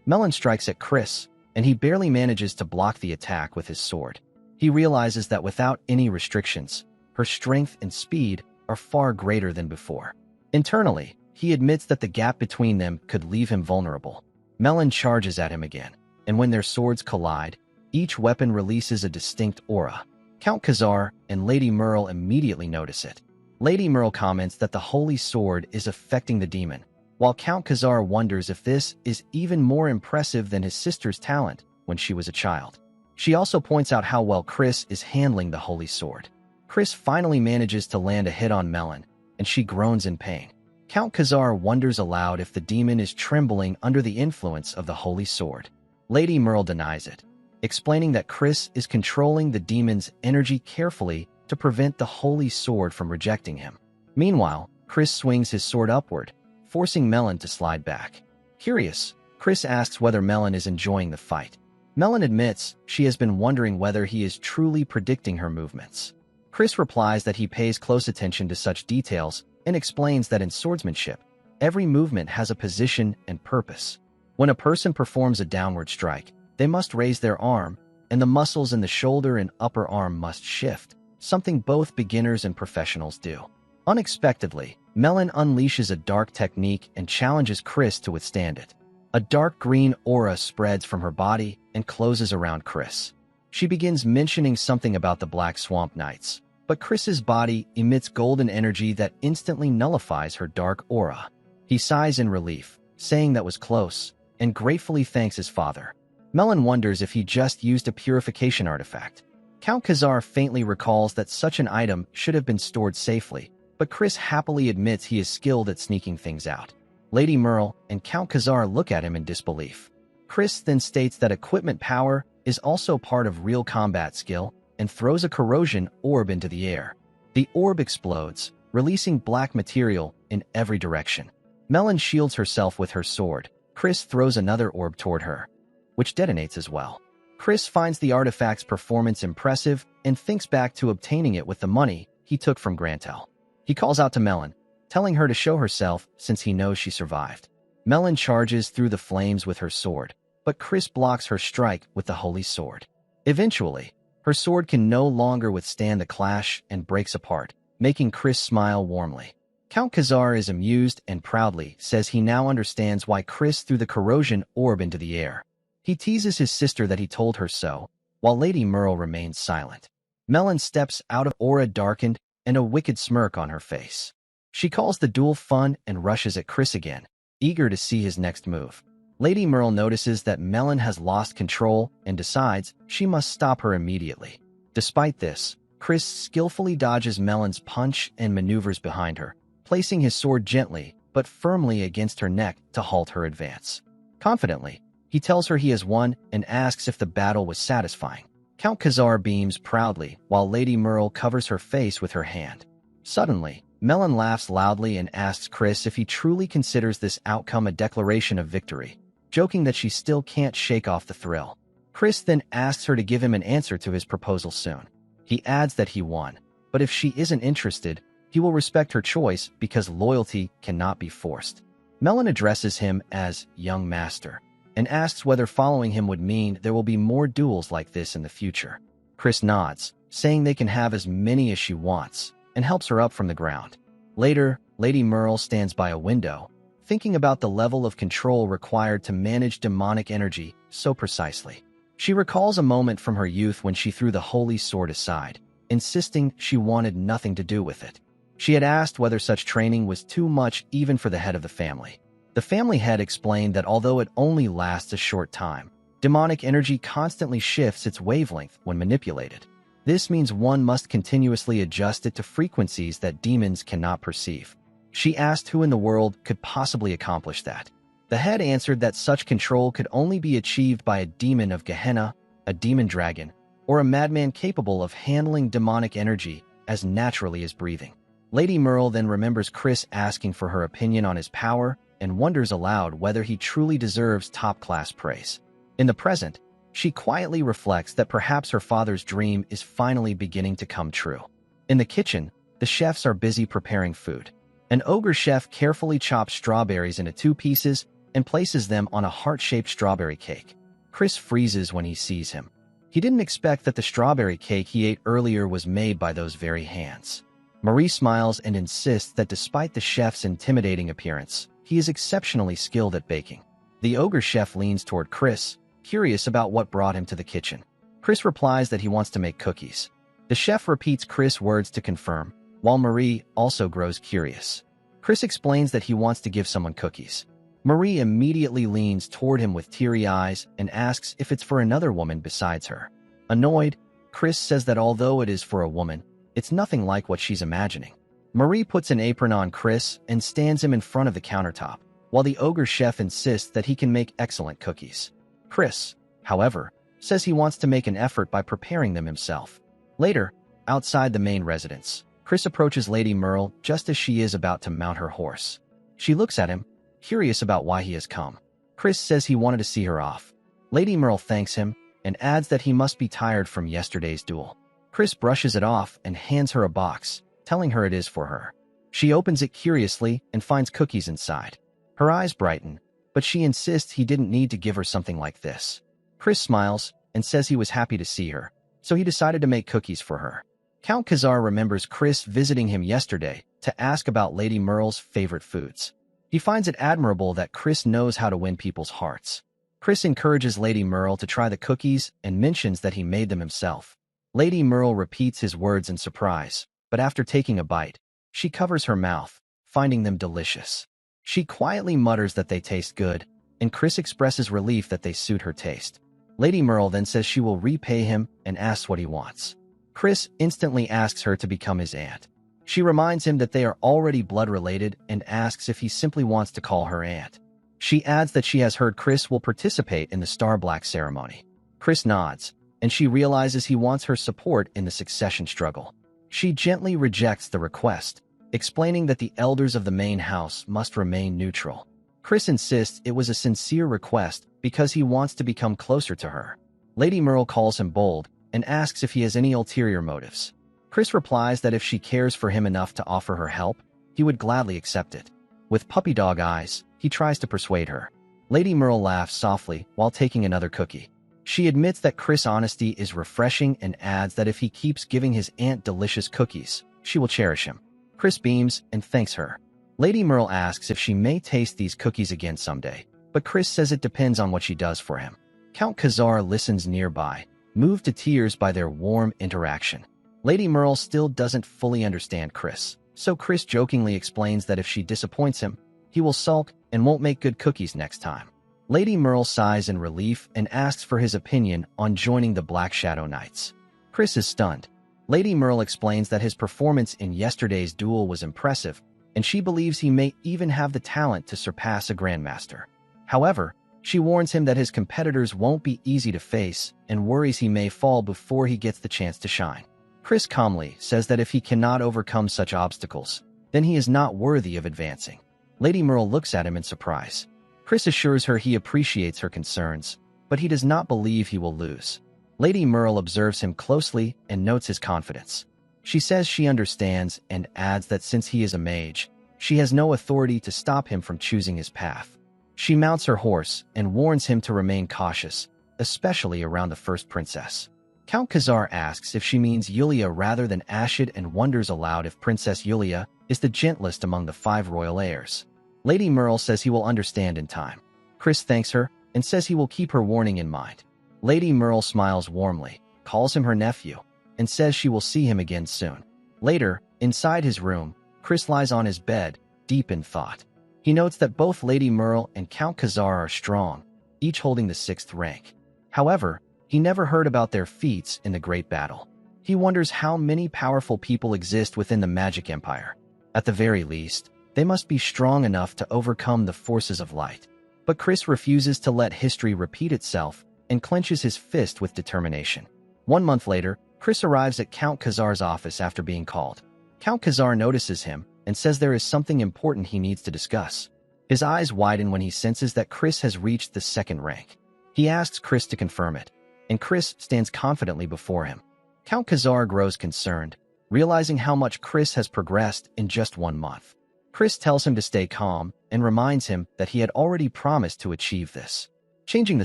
Melon strikes at Chris, and he barely manages to block the attack with his sword. He realizes that without any restrictions, her strength and speed are far greater than before. Internally, he admits that the gap between them could leave him vulnerable. Melon charges at him again, and when their swords collide, each weapon releases a distinct aura. Count Khazar and Lady Merle immediately notice it. Lady Merle comments that the holy sword is affecting the demon, while Count Khazar wonders if this is even more impressive than his sister's talent when she was a child. She also points out how well Chris is handling the holy sword. Chris finally manages to land a hit on Melon, and she groans in pain. Count Khazar wonders aloud if the demon is trembling under the influence of the holy sword. Lady Merle denies it, explaining that Chris is controlling the demon's energy carefully to prevent the holy sword from rejecting him. Meanwhile, Chris swings his sword upward, forcing Melon to slide back. Curious, Chris asks whether Melon is enjoying the fight. Melon admits she has been wondering whether he is truly predicting her movements. Chris replies that he pays close attention to such details and explains that in swordsmanship, every movement has a position and purpose. When a person performs a downward strike, they must raise their arm, and the muscles in the shoulder and upper arm must shift, something both beginners and professionals do. Unexpectedly, Melon unleashes a dark technique and challenges Chris to withstand it. A dark green aura spreads from her body and closes around Chris. She begins mentioning something about the Black Swamp Knights, but Chris's body emits golden energy that instantly nullifies her dark aura. He sighs in relief, saying that was close, and gratefully thanks his father. Melon wonders if he just used a purification artifact. Count Khazar faintly recalls that such an item should have been stored safely, but Chris happily admits he is skilled at sneaking things out. Lady Merle and Count Khazar look at him in disbelief. Chris then states that equipment power is also part of real combat skill and throws a corrosion orb into the air. The orb explodes, releasing black material in every direction. Melon shields herself with her sword. Chris throws another orb toward her, which detonates as well. Chris finds the artifact's performance impressive and thinks back to obtaining it with the money he took from Grantel. He calls out to Melon, telling her to show herself since he knows she survived. Melon charges through the flames with her sword, but Chris blocks her strike with the holy sword. Eventually, her sword can no longer withstand the clash and breaks apart, making Chris smile warmly. Count Khazar is amused and proudly says he now understands why Chris threw the corrosion orb into the air. He teases his sister that he told her so, while Lady Merle remains silent. Melon steps out of aura darkened and a wicked smirk on her face. She calls the duel fun and rushes at Chris again, eager to see his next move. Lady Merle notices that Melon has lost control and decides she must stop her immediately. Despite this, Chris skillfully dodges Melon's punch and maneuvers behind her, placing his sword gently but firmly against her neck to halt her advance. Confidently, he tells her he has won and asks if the battle was satisfying. Count Khazar beams proudly while Lady Merle covers her face with her hand. Suddenly, Melon laughs loudly and asks Chris if he truly considers this outcome a declaration of victory, joking that she still can't shake off the thrill. Chris then asks her to give him an answer to his proposal soon. He adds that he won, but if she isn't interested, he will respect her choice because loyalty cannot be forced. Melon addresses him as young master and asks whether following him would mean there will be more duels like this in the future. Chris nods, saying they can have as many as she wants, and helps her up from the ground. Later, Lady Merle stands by a window, thinking about the level of control required to manage demonic energy so precisely. She recalls a moment from her youth when she threw the holy sword aside, insisting she wanted nothing to do with it. She had asked whether such training was too much even for the head of the family. The family head explained that although it only lasts a short time, demonic energy constantly shifts its wavelength when manipulated. This means one must continuously adjust it to frequencies that demons cannot perceive. She asked who in the world could possibly accomplish that. The head answered that such control could only be achieved by a demon of Gehenna, a demon dragon, or a madman capable of handling demonic energy as naturally as breathing. Lady Merle then remembers Chris asking for her opinion on his power and wonders aloud whether he truly deserves top-class praise. In the present, she quietly reflects that perhaps her father's dream is finally beginning to come true. In the kitchen, the chefs are busy preparing food. An ogre chef carefully chops strawberries into 2 pieces and places them on a heart-shaped strawberry cake. Chris freezes when he sees him. He didn't expect that the strawberry cake he ate earlier was made by those very hands. Marie smiles and insists that despite the chef's intimidating appearance, he is exceptionally skilled at baking. The ogre chef leans toward Chris, curious about what brought him to the kitchen. Chris replies that he wants to make cookies. The chef repeats Chris' words to confirm, while Marie also grows curious. Chris explains that he wants to give someone cookies. Marie immediately leans toward him with teary eyes and asks if it's for another woman besides her. Annoyed, Chris says that although it is for a woman, it's nothing like what she's imagining. Marie puts an apron on Chris and stands him in front of the countertop, while the ogre chef insists that he can make excellent cookies. Chris, however, says he wants to make an effort by preparing them himself. Later, outside the main residence, Chris approaches Lady Merle just as she is about to mount her horse. She looks at him, curious about why he has come. Chris says he wanted to see her off. Lady Merle thanks him and adds that he must be tired from yesterday's duel. Chris brushes it off and hands her a box, telling her it is for her. She opens it curiously and finds cookies inside. Her eyes brighten, but she insists he didn't need to give her something like this. Chris smiles and says he was happy to see her, so he decided to make cookies for her. Count Khazar remembers Chris visiting him yesterday to ask about Lady Merle's favorite foods. He finds it admirable that Chris knows how to win people's hearts. Chris encourages Lady Merle to try the cookies and mentions that he made them himself. Lady Merle repeats his words in surprise, but after taking a bite, she covers her mouth, finding them delicious. She quietly mutters that they taste good, and Chris expresses relief that they suit her taste. Lady Merle then says she will repay him and asks what he wants. Chris instantly asks her to become his aunt. She reminds him that they are already blood-related and asks if he simply wants to call her aunt. She adds that she has heard Chris will participate in the Star Black ceremony. Chris nods, and she realizes he wants her support in the succession struggle. She gently rejects the request, explaining that the elders of the main house must remain neutral. Chris insists it was a sincere request because he wants to become closer to her. Lady Merle calls him bold and asks if he has any ulterior motives. Chris replies that if she cares for him enough to offer her help, he would gladly accept it. With puppy dog eyes, he tries to persuade her. Lady Merle laughs softly while taking another cookie. She admits that Chris' honesty is refreshing and adds that if he keeps giving his aunt delicious cookies, she will cherish him. Chris beams and thanks her. Lady Merle asks if she may taste these cookies again someday, but Chris says it depends on what she does for him. Count Khazar listens nearby, moved to tears by their warm interaction. Lady Merle still doesn't fully understand Chris, so Chris jokingly explains that if she disappoints him, he will sulk and won't make good cookies next time. Lady Merle sighs in relief and asks for his opinion on joining the Black Shadow Knights. Chris is stunned. Lady Merle explains that his performance in yesterday's duel was impressive, and she believes he may even have the talent to surpass a Grandmaster. However, she warns him that his competitors won't be easy to face and worries he may fall before he gets the chance to shine. Chris calmly says that if he cannot overcome such obstacles, then he is not worthy of advancing. Lady Merle looks at him in surprise. Chris assures her he appreciates her concerns, but he does not believe he will lose. Lady Merle observes him closely and notes his confidence. She says she understands and adds that since he is a mage, she has no authority to stop him from choosing his path. She mounts her horse and warns him to remain cautious, especially around the first princess. Count Khazar asks if she means Yulia rather than Ashid and wonders aloud if Princess Yulia is the gentlest among the 5 royal heirs. Lady Merle says he will understand in time. Chris thanks her and says he will keep her warning in mind. Lady Merle smiles warmly, calls him her nephew, and says she will see him again soon. Later, inside his room, Chris lies on his bed, deep in thought. He notes that both Lady Merle and Count Khazar are strong, each holding the 6th rank. However, he never heard about their feats in the Great Battle. He wonders how many powerful people exist within the Magic Empire. At the very least, they must be strong enough to overcome the forces of light. But Chris refuses to let history repeat itself and clenches his fist with determination. 1 month later, Chris arrives at Count Khazar's office after being called. Count Khazar notices him and says there is something important he needs to discuss. His eyes widen when he senses that Chris has reached the 2nd rank. He asks Chris to confirm it, and Chris stands confidently before him. Count Khazar grows concerned, realizing how much Chris has progressed in just 1 month. Chris tells him to stay calm and reminds him that he had already promised to achieve this. Changing the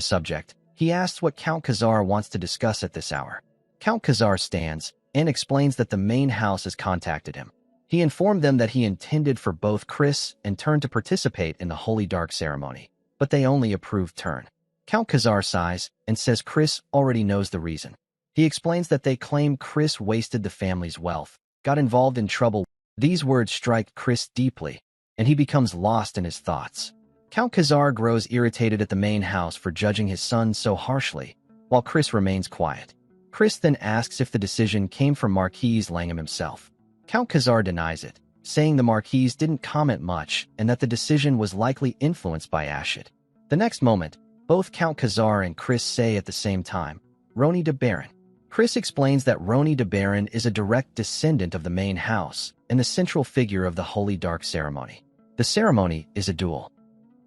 subject, he asks what Count Khazar wants to discuss at this hour. Count Khazar stands and explains that the main house has contacted him. He informed them that he intended for both Chris and Turn to participate in the Holy Dark ceremony, but they only approved Turn. Count Khazar sighs and says Chris already knows the reason. He explains that they claim Chris wasted the family's wealth, got involved in trouble. These words strike Chris deeply, and he becomes lost in his thoughts. Count Khazar grows irritated at the main house for judging his son so harshly, while Chris remains quiet. Chris then asks if the decision came from Marquis Langham himself. Count Khazar denies it, saying the Marquis didn't comment much and that the decision was likely influenced by Ashid. The next moment, both Count Khazar and Chris say at the same time, Roni de Baron. Chris explains that Roni de Baron is a direct descendant of the main house and the central figure of the Holy Dark ceremony. The ceremony is a duel.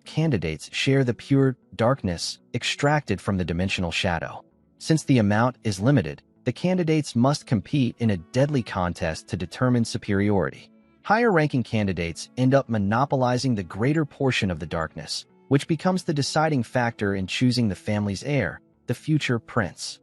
Candidates share the pure darkness extracted from the dimensional shadow. Since the amount is limited, the candidates must compete in a deadly contest to determine superiority. Higher-ranking candidates end up monopolizing the greater portion of the darkness, which becomes the deciding factor in choosing the family's heir, the future prince.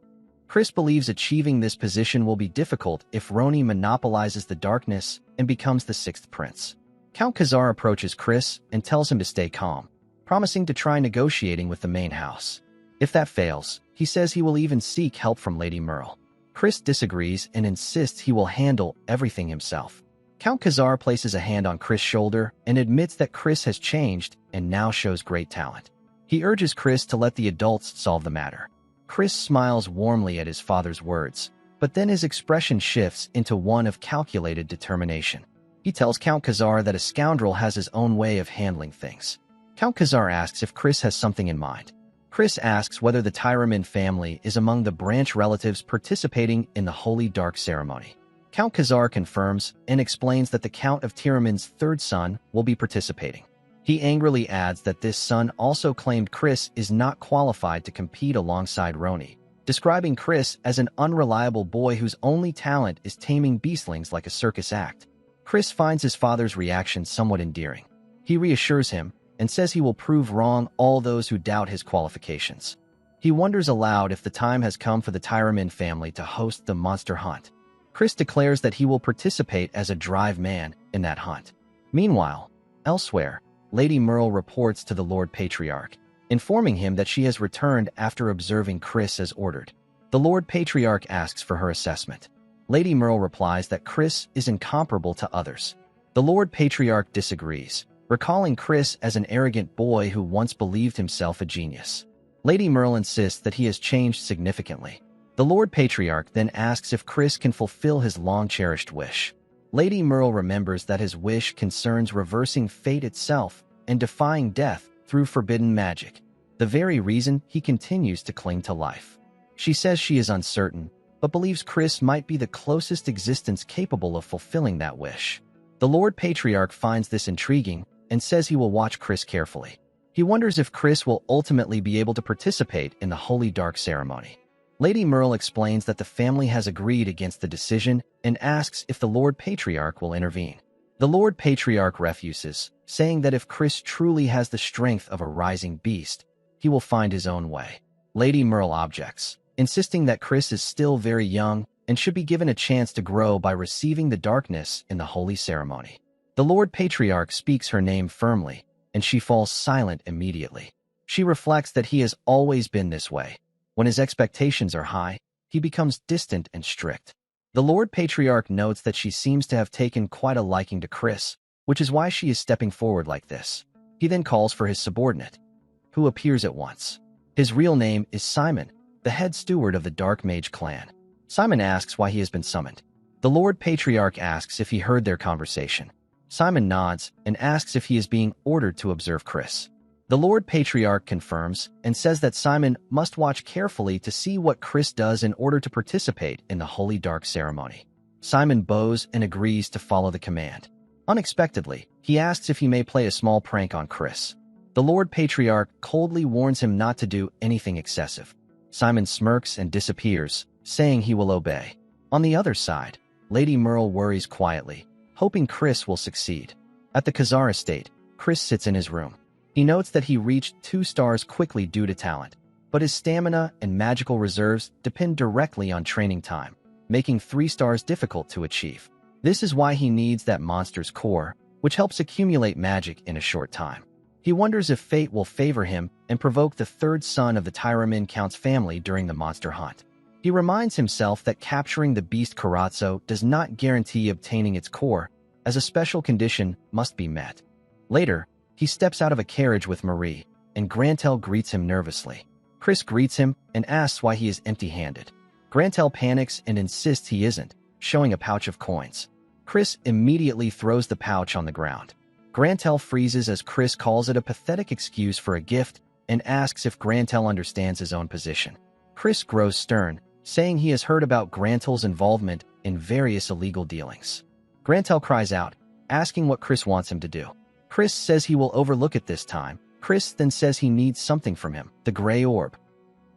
Chris believes achieving this position will be difficult if Roni monopolizes the darkness and becomes the 6th prince. Count Khazar approaches Chris and tells him to stay calm, promising to try negotiating with the main house. If that fails, he says he will even seek help from Lady Merle. Chris disagrees and insists he will handle everything himself. Count Khazar places a hand on Chris' shoulder and admits that Chris has changed and now shows great talent. He urges Chris to let the adults solve the matter. Chris smiles warmly at his father's words, but then his expression shifts into one of calculated determination. He tells Count Khazar that a scoundrel has his own way of handling things. Count Khazar asks if Chris has something in mind. Chris asks whether the Tyramin family is among the branch relatives participating in the Holy Dark ceremony. Count Khazar confirms and explains that the Count of Tyramin's 3rd son will be participating. He angrily adds that this son also claimed Chris is not qualified to compete alongside Roni, describing Chris as an unreliable boy whose only talent is taming beastlings like a circus act. Chris finds his father's reaction somewhat endearing. He reassures him and says he will prove wrong all those who doubt his qualifications. He wonders aloud if the time has come for the Tyramin family to host the monster hunt. Chris declares that he will participate as a drive man in that hunt. Meanwhile, elsewhere, Lady Merle reports to the Lord Patriarch, informing him that she has returned after observing Chris as ordered. The Lord Patriarch asks for her assessment. Lady Merle replies that Chris is incomparable to others. The Lord Patriarch disagrees, recalling Chris as an arrogant boy who once believed himself a genius. Lady Merle insists that he has changed significantly. The Lord Patriarch then asks if Chris can fulfill his long-cherished wish. Lady Merle remembers that his wish concerns reversing fate itself and defying death through forbidden magic, the very reason he continues to cling to life. She says she is uncertain, but believes Chris might be the closest existence capable of fulfilling that wish. The Lord Patriarch finds this intriguing and says he will watch Chris carefully. He wonders if Chris will ultimately be able to participate in the Holy Dark ceremony. Lady Merle explains that the family has agreed against the decision and asks if the Lord Patriarch will intervene. The Lord Patriarch refuses, saying that if Chris truly has the strength of a rising beast, he will find his own way. Lady Merle objects, insisting that Chris is still very young and should be given a chance to grow by receiving the darkness in the holy ceremony. The Lord Patriarch speaks her name firmly, and she falls silent immediately. She reflects that he has always been this way. When his expectations are high, he becomes distant and strict. The Lord Patriarch notes that she seems to have taken quite a liking to Chris, which is why she is stepping forward like this. He then calls for his subordinate, who appears at once. His real name is Simon, the head steward of the Dark Mage clan. Simon asks why he has been summoned. The Lord Patriarch asks if he heard their conversation. Simon nods and asks if he is being ordered to observe Chris. The Lord Patriarch confirms and says that Simon must watch carefully to see what Chris does in order to participate in the Holy Dark ceremony. Simon bows and agrees to follow the command. Unexpectedly, he asks if he may play a small prank on Chris. The Lord Patriarch coldly warns him not to do anything excessive. Simon smirks and disappears, saying he will obey. On the other side, Lady Merle worries quietly, hoping Chris will succeed. At the Khazar estate, Chris sits in his room. He notes that he reached 2 stars quickly due to talent, but his stamina and magical reserves depend directly on training time, making 3 stars difficult to achieve. This is why he needs that monster's core, which helps accumulate magic in a short time. He wonders if fate will favor him and provoke the 3rd son of the Tyramin Count's family during the monster hunt. He reminds himself that capturing the beast Karatzo does not guarantee obtaining its core, as a special condition must be met. Later, he steps out of a carriage with Marie, and Grantel greets him nervously. Chris greets him and asks why he is empty-handed. Grantel panics and insists he isn't, showing a pouch of coins. Chris immediately throws the pouch on the ground. Grantel freezes as Chris calls it a pathetic excuse for a gift and asks if Grantel understands his own position. Chris grows stern, saying he has heard about Grantel's involvement in various illegal dealings. Grantel cries out, asking what Chris wants him to do. Chris says he will overlook it this time. Chris then says he needs something from him, the gray orb.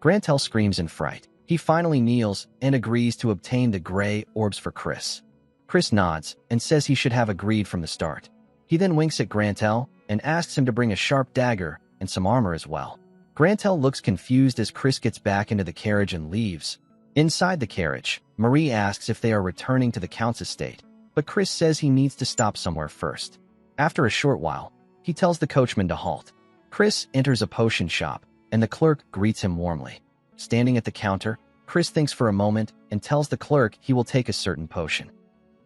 Grantel screams in fright. He finally kneels and agrees to obtain the gray orbs for Chris. Chris nods and says he should have agreed from the start. He then winks at Grantel and asks him to bring a sharp dagger and some armor as well. Grantel looks confused as Chris gets back into the carriage and leaves. Inside the carriage, Marie asks if they are returning to the Count's estate, but Chris says he needs to stop somewhere first. After a short while, he tells the coachman to halt. Chris enters a potion shop, and the clerk greets him warmly. Standing at the counter, Chris thinks for a moment and tells the clerk he will take a certain potion.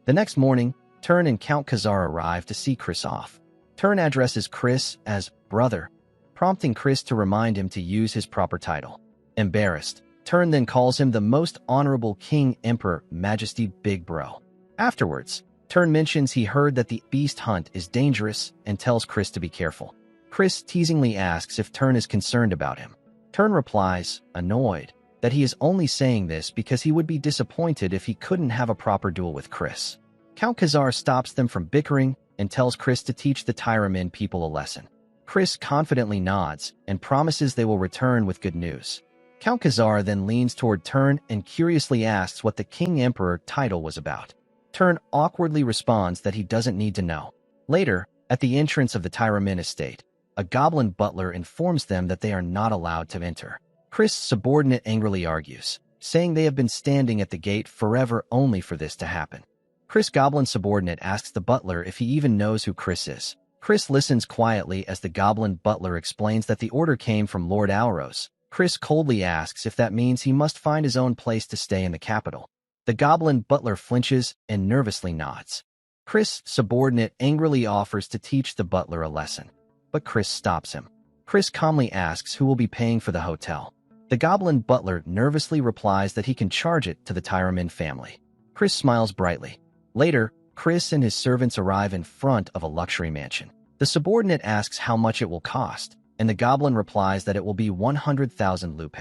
The next morning, Tern and Count Khazar arrive to see Chris off. Tern addresses Chris as brother, prompting Chris to remind him to use his proper title. Embarrassed, Tern then calls him the most honorable King Emperor Majesty Big Bro. Afterwards, Tern mentions he heard that the beast hunt is dangerous and tells Chris to be careful. Chris teasingly asks if Tern is concerned about him. Tern replies, annoyed, that he is only saying this because he would be disappointed if he couldn't have a proper duel with Chris. Count Khazar stops them from bickering and tells Chris to teach the Tyramin people a lesson. Chris confidently nods and promises they will return with good news. Count Khazar then leans toward Tern and curiously asks what the King Emperor title was about. Tern awkwardly responds that he doesn't need to know. Later, at the entrance of the Tyramin estate, a goblin butler informs them that they are not allowed to enter. Chris' subordinate angrily argues, saying they have been standing at the gate forever only for this to happen. Chris' goblin subordinate asks the butler if he even knows who Chris is. Chris listens quietly as the goblin butler explains that the order came from Lord Alros. Chris coldly asks if that means he must find his own place to stay in the capital. The goblin butler flinches and nervously nods. Chris' subordinate angrily offers to teach the butler a lesson, but Chris stops him. Chris calmly asks who will be paying for the hotel. The goblin butler nervously replies that he can charge it to the Tyramin family. Chris smiles brightly. Later, Chris and his servants arrive in front of a luxury mansion. The subordinate asks how much it will cost, and the goblin replies that it will be 100,000 lupe.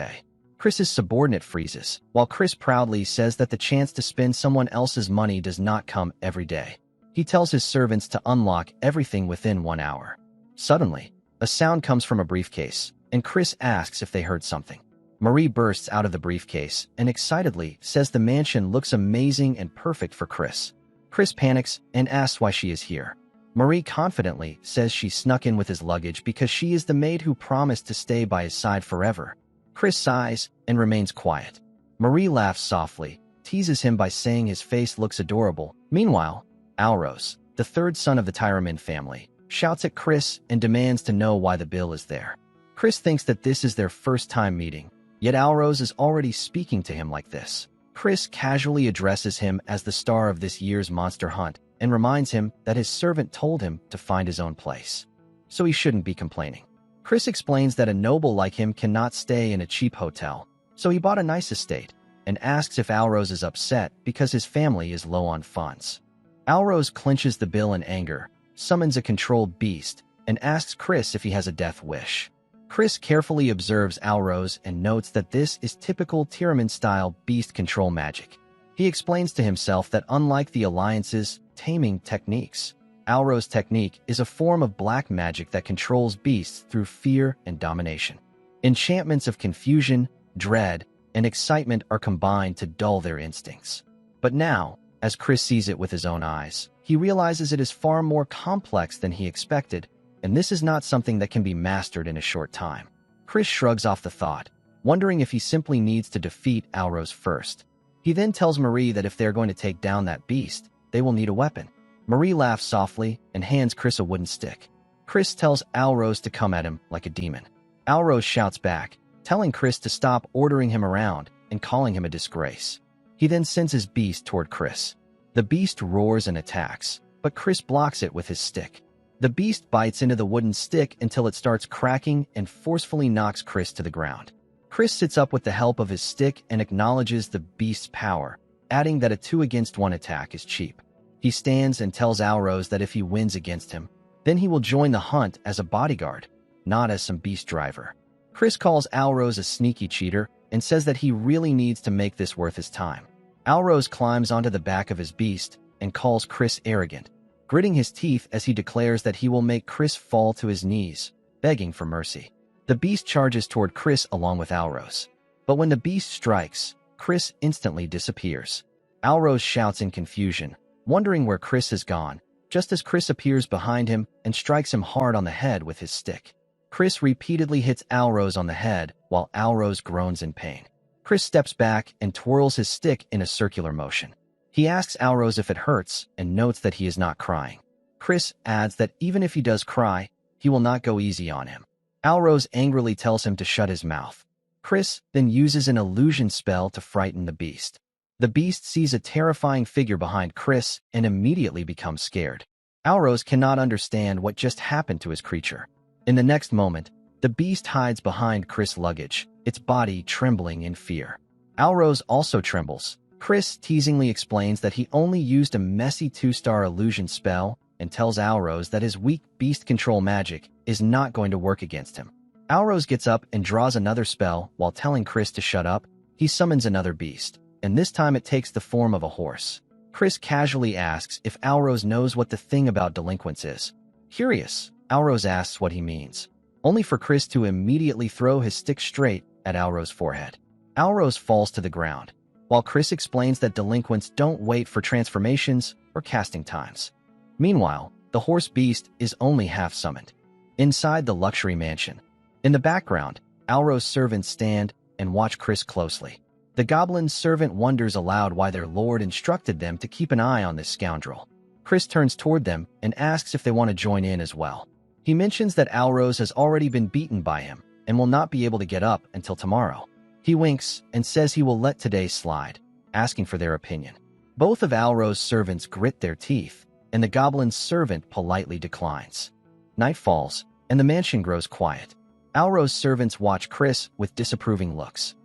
Chris's subordinate freezes, while Chris proudly says that the chance to spend someone else's money does not come every day. He tells his servants to unlock everything within 1 hour. Suddenly, a sound comes from a briefcase, and Chris asks if they heard something. Marie bursts out of the briefcase and excitedly says the mansion looks amazing and perfect for Chris. Chris panics and asks why she is here. Marie confidently says she snuck in with his luggage because she is the maid who promised to stay by his side forever. Chris sighs and remains quiet. Marie laughs softly, teases him by saying his face looks adorable. Meanwhile, Alros, the third son of the Tyramin family, shouts at Chris and demands to know why the bill is there. Chris thinks that this is their first time meeting, yet Alros is already speaking to him like this. Chris casually addresses him as the star of this year's monster hunt and reminds him that his servant told him to find his own place, so he shouldn't be complaining. Chris explains that a noble like him cannot stay in a cheap hotel, so he bought a nice estate, and asks if Alros is upset because his family is low on funds. Alros clinches the bill in anger, summons a controlled beast, and asks Chris if he has a death wish. Chris carefully observes Alros and notes that this is typical Tyramin-style beast control magic. He explains to himself that unlike the Alliance's taming techniques, Alros' technique is a form of black magic that controls beasts through fear and domination. Enchantments of confusion, dread, and excitement are combined to dull their instincts. But now, as Chris sees it with his own eyes, he realizes it is far more complex than he expected, and this is not something that can be mastered in a short time. Chris shrugs off the thought, wondering if he simply needs to defeat Alros first. He then tells Marie that if they're going to take down that beast, they will need a weapon. Marie laughs softly and hands Chris a wooden stick. Chris tells Alros to come at him like a demon. Alros shouts back, telling Chris to stop ordering him around and calling him a disgrace. He then sends his beast toward Chris. The beast roars and attacks, but Chris blocks it with his stick. The beast bites into the wooden stick until it starts cracking and forcefully knocks Chris to the ground. Chris sits up with the help of his stick and acknowledges the beast's power, adding that a 2-against-1 attack is cheap. He stands and tells Alros that if he wins against him, then he will join the hunt as a bodyguard, not as some beast driver. Chris calls Alros a sneaky cheater and says that he really needs to make this worth his time. Alros climbs onto the back of his beast and calls Chris arrogant, gritting his teeth as he declares that he will make Chris fall to his knees, begging for mercy. The beast charges toward Chris along with Alros. But when the beast strikes, Chris instantly disappears. Alros shouts in confusion, wondering where Chris has gone, just as Chris appears behind him and strikes him hard on the head with his stick. Chris repeatedly hits Alros on the head while Alros groans in pain. Chris steps back and twirls his stick in a circular motion. He asks Alros if it hurts and notes that he is not crying. Chris adds that even if he does cry, he will not go easy on him. Alros angrily tells him to shut his mouth. Chris then uses an illusion spell to frighten the beast. The beast sees a terrifying figure behind Chris and immediately becomes scared. Alros cannot understand what just happened to his creature. In the next moment, the beast hides behind Chris' luggage, its body trembling in fear. Alros also trembles. Chris teasingly explains that he only used a messy 2-star illusion spell and tells Alros that his weak beast control magic is not going to work against him. Alros gets up and draws another spell while telling Chris to shut up. He summons another beast, and this time it takes the form of a horse. Chris casually asks if Alros knows what the thing about delinquents is. Curious, Alros asks what he means, only for Chris to immediately throw his stick straight at Alros' forehead. Alros falls to the ground, while Chris explains that delinquents don't wait for transformations or casting times. Meanwhile, the horse beast is only half summoned. Inside the luxury mansion, in the background, Alros' servants stand and watch Chris closely. The goblin's servant wonders aloud why their lord instructed them to keep an eye on this scoundrel. Chris turns toward them and asks if they want to join in as well. He mentions that Alros has already been beaten by him and will not be able to get up until tomorrow. He winks and says he will let today slide, asking for their opinion. Both of Alros' servants grit their teeth and the goblin's servant politely declines. Night falls, and the mansion grows quiet. Alro's servants watch Chris with disapproving looks.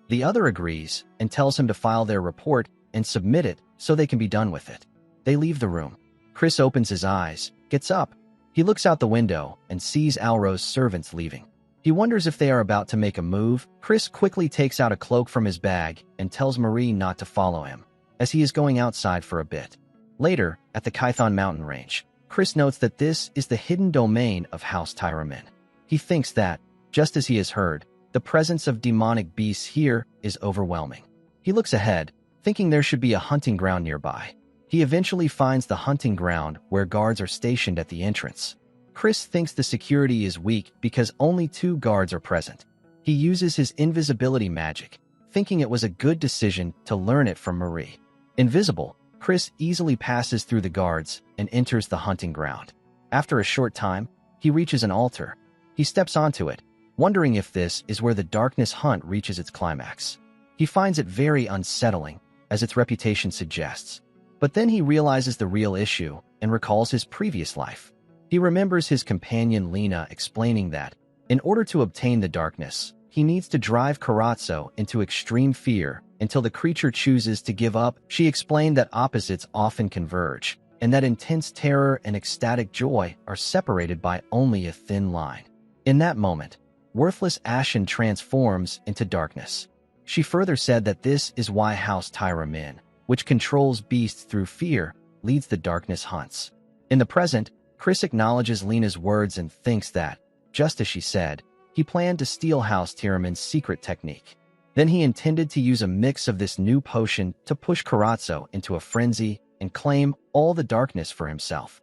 The other agrees and tells him to file their report and submit it so they can be done with it. They leave the room. Chris opens his eyes, gets up. He looks out the window and sees Alro's servants leaving. He wonders if they are about to make a move. Chris quickly takes out a cloak from his bag and tells Marie not to follow him, as he is going outside for a bit. Later, at the Kython mountain range, Chris notes that this is the hidden domain of House Tyramin. He thinks that, just as he has heard, the presence of demonic beasts here is overwhelming. He looks ahead, thinking there should be a hunting ground nearby. He eventually finds the hunting ground where guards are stationed at the entrance. Chris thinks the security is weak because only 2 guards are present. He uses his invisibility magic, thinking it was a good decision to learn it from Marie. Invisible, Chris easily passes through the guards and enters the hunting ground. After a short time, he reaches an altar. He steps onto it, wondering if this is where the darkness hunt reaches its climax. He finds it very unsettling, as its reputation suggests. But then he realizes the real issue and recalls his previous life. He remembers his companion Lena explaining that, in order to obtain the darkness, he needs to drive Karatso into extreme fear until the creature chooses to give up. She explained that opposites often converge, and that intense terror and ecstatic joy are separated by only a thin line. In that moment, worthless Ashen transforms into darkness. She further said that this is why House Tyramin, which controls beasts through fear, leads the darkness hunts. In the present, Chris acknowledges Lena's words and thinks that, just as she said, he planned to steal House Tyramin's secret technique. Then he intended to use a mix of this new potion to push Karatso into a frenzy and claim all the darkness for himself.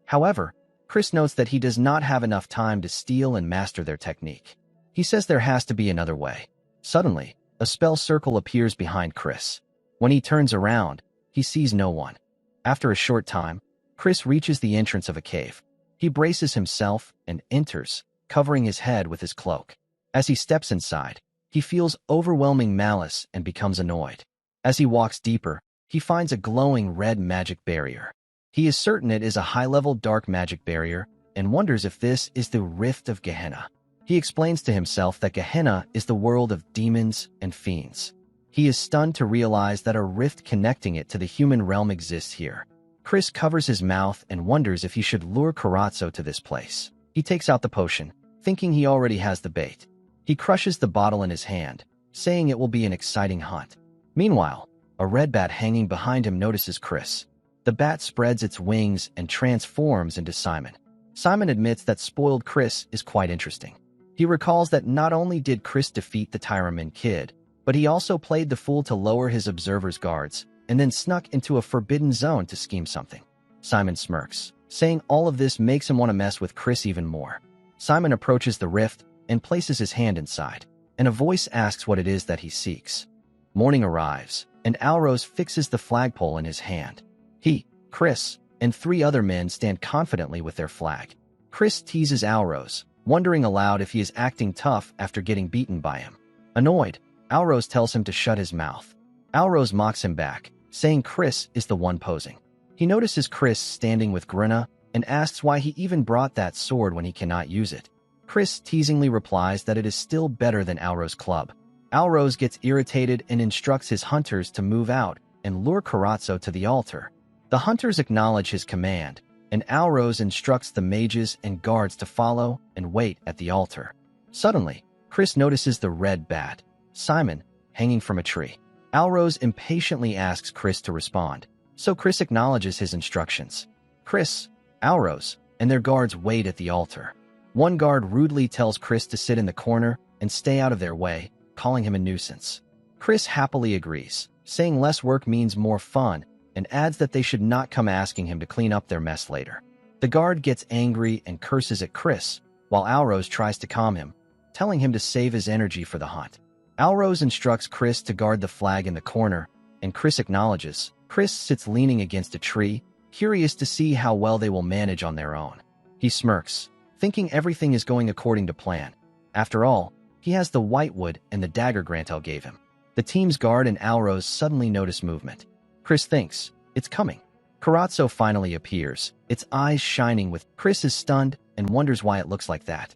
However, Chris notes that he does not have enough time to steal and master their technique. He says there has to be another way. Suddenly, a spell circle appears behind Chris. When he turns around, he sees no one. After a short time, Chris reaches the entrance of a cave. He braces himself and enters, covering his head with his cloak. As he steps inside, he feels overwhelming malice and becomes annoyed. As he walks deeper, he finds a glowing red magic barrier. He is certain it is a high-level dark magic barrier and wonders if this is the Rift of Gehenna. He explains to himself that Gehenna is the world of demons and fiends. He is stunned to realize that a rift connecting it to the human realm exists here. Chris covers his mouth and wonders if he should lure Karatso to this place. He takes out the potion, thinking he already has the bait. He crushes the bottle in his hand, saying it will be an exciting hunt. Meanwhile, a red bat hanging behind him notices Chris. The bat spreads its wings and transforms into Simon. Simon admits that spoiled Chris is quite interesting. He recalls that not only did Chris defeat the Tyramin kid, but he also played the fool to lower his observer's guards and then snuck into a forbidden zone to scheme something. Simon smirks, saying all of this makes him want to mess with Chris even more. Simon approaches the rift and places his hand inside, and a voice asks what it is that he seeks. Morning arrives, and Alros fixes the flagpole in his hand. He, Chris, and 3 other men stand confidently with their flag. Chris teases Alros, wondering aloud if he is acting tough after getting beaten by him. Annoyed, Alros tells him to shut his mouth. Alros mocks him back, saying Chris is the one posing. He notices Chris standing with Grinna and asks why he even brought that sword when he cannot use it. Chris teasingly replies that it is still better than Alros' club. Alros gets irritated and instructs his hunters to move out and lure Karatso to the altar. The hunters acknowledge his command, and Alros instructs the mages and guards to follow and wait at the altar. Suddenly, Chris notices the red bat, Simon, hanging from a tree. Alros impatiently asks Chris to respond, so Chris acknowledges his instructions. Chris, Alros, and their guards wait at the altar. One guard rudely tells Chris to sit in the corner and stay out of their way, calling him a nuisance. Chris happily agrees, saying less work means more fun, and adds that they should not come asking him to clean up their mess later. The guard gets angry and curses at Chris, while Alros tries to calm him, telling him to save his energy for the hunt. Alros instructs Chris to guard the flag in the corner, and Chris acknowledges. Chris sits leaning against a tree, curious to see how well they will manage on their own. He smirks, thinking everything is going according to plan. After all, he has the whitewood and the dagger Grantel gave him. The team's guard and Alros suddenly notice movement. Chris thinks, it's coming. Karatsu finally appears, its eyes shining with Chris is stunned and wonders why it looks like that.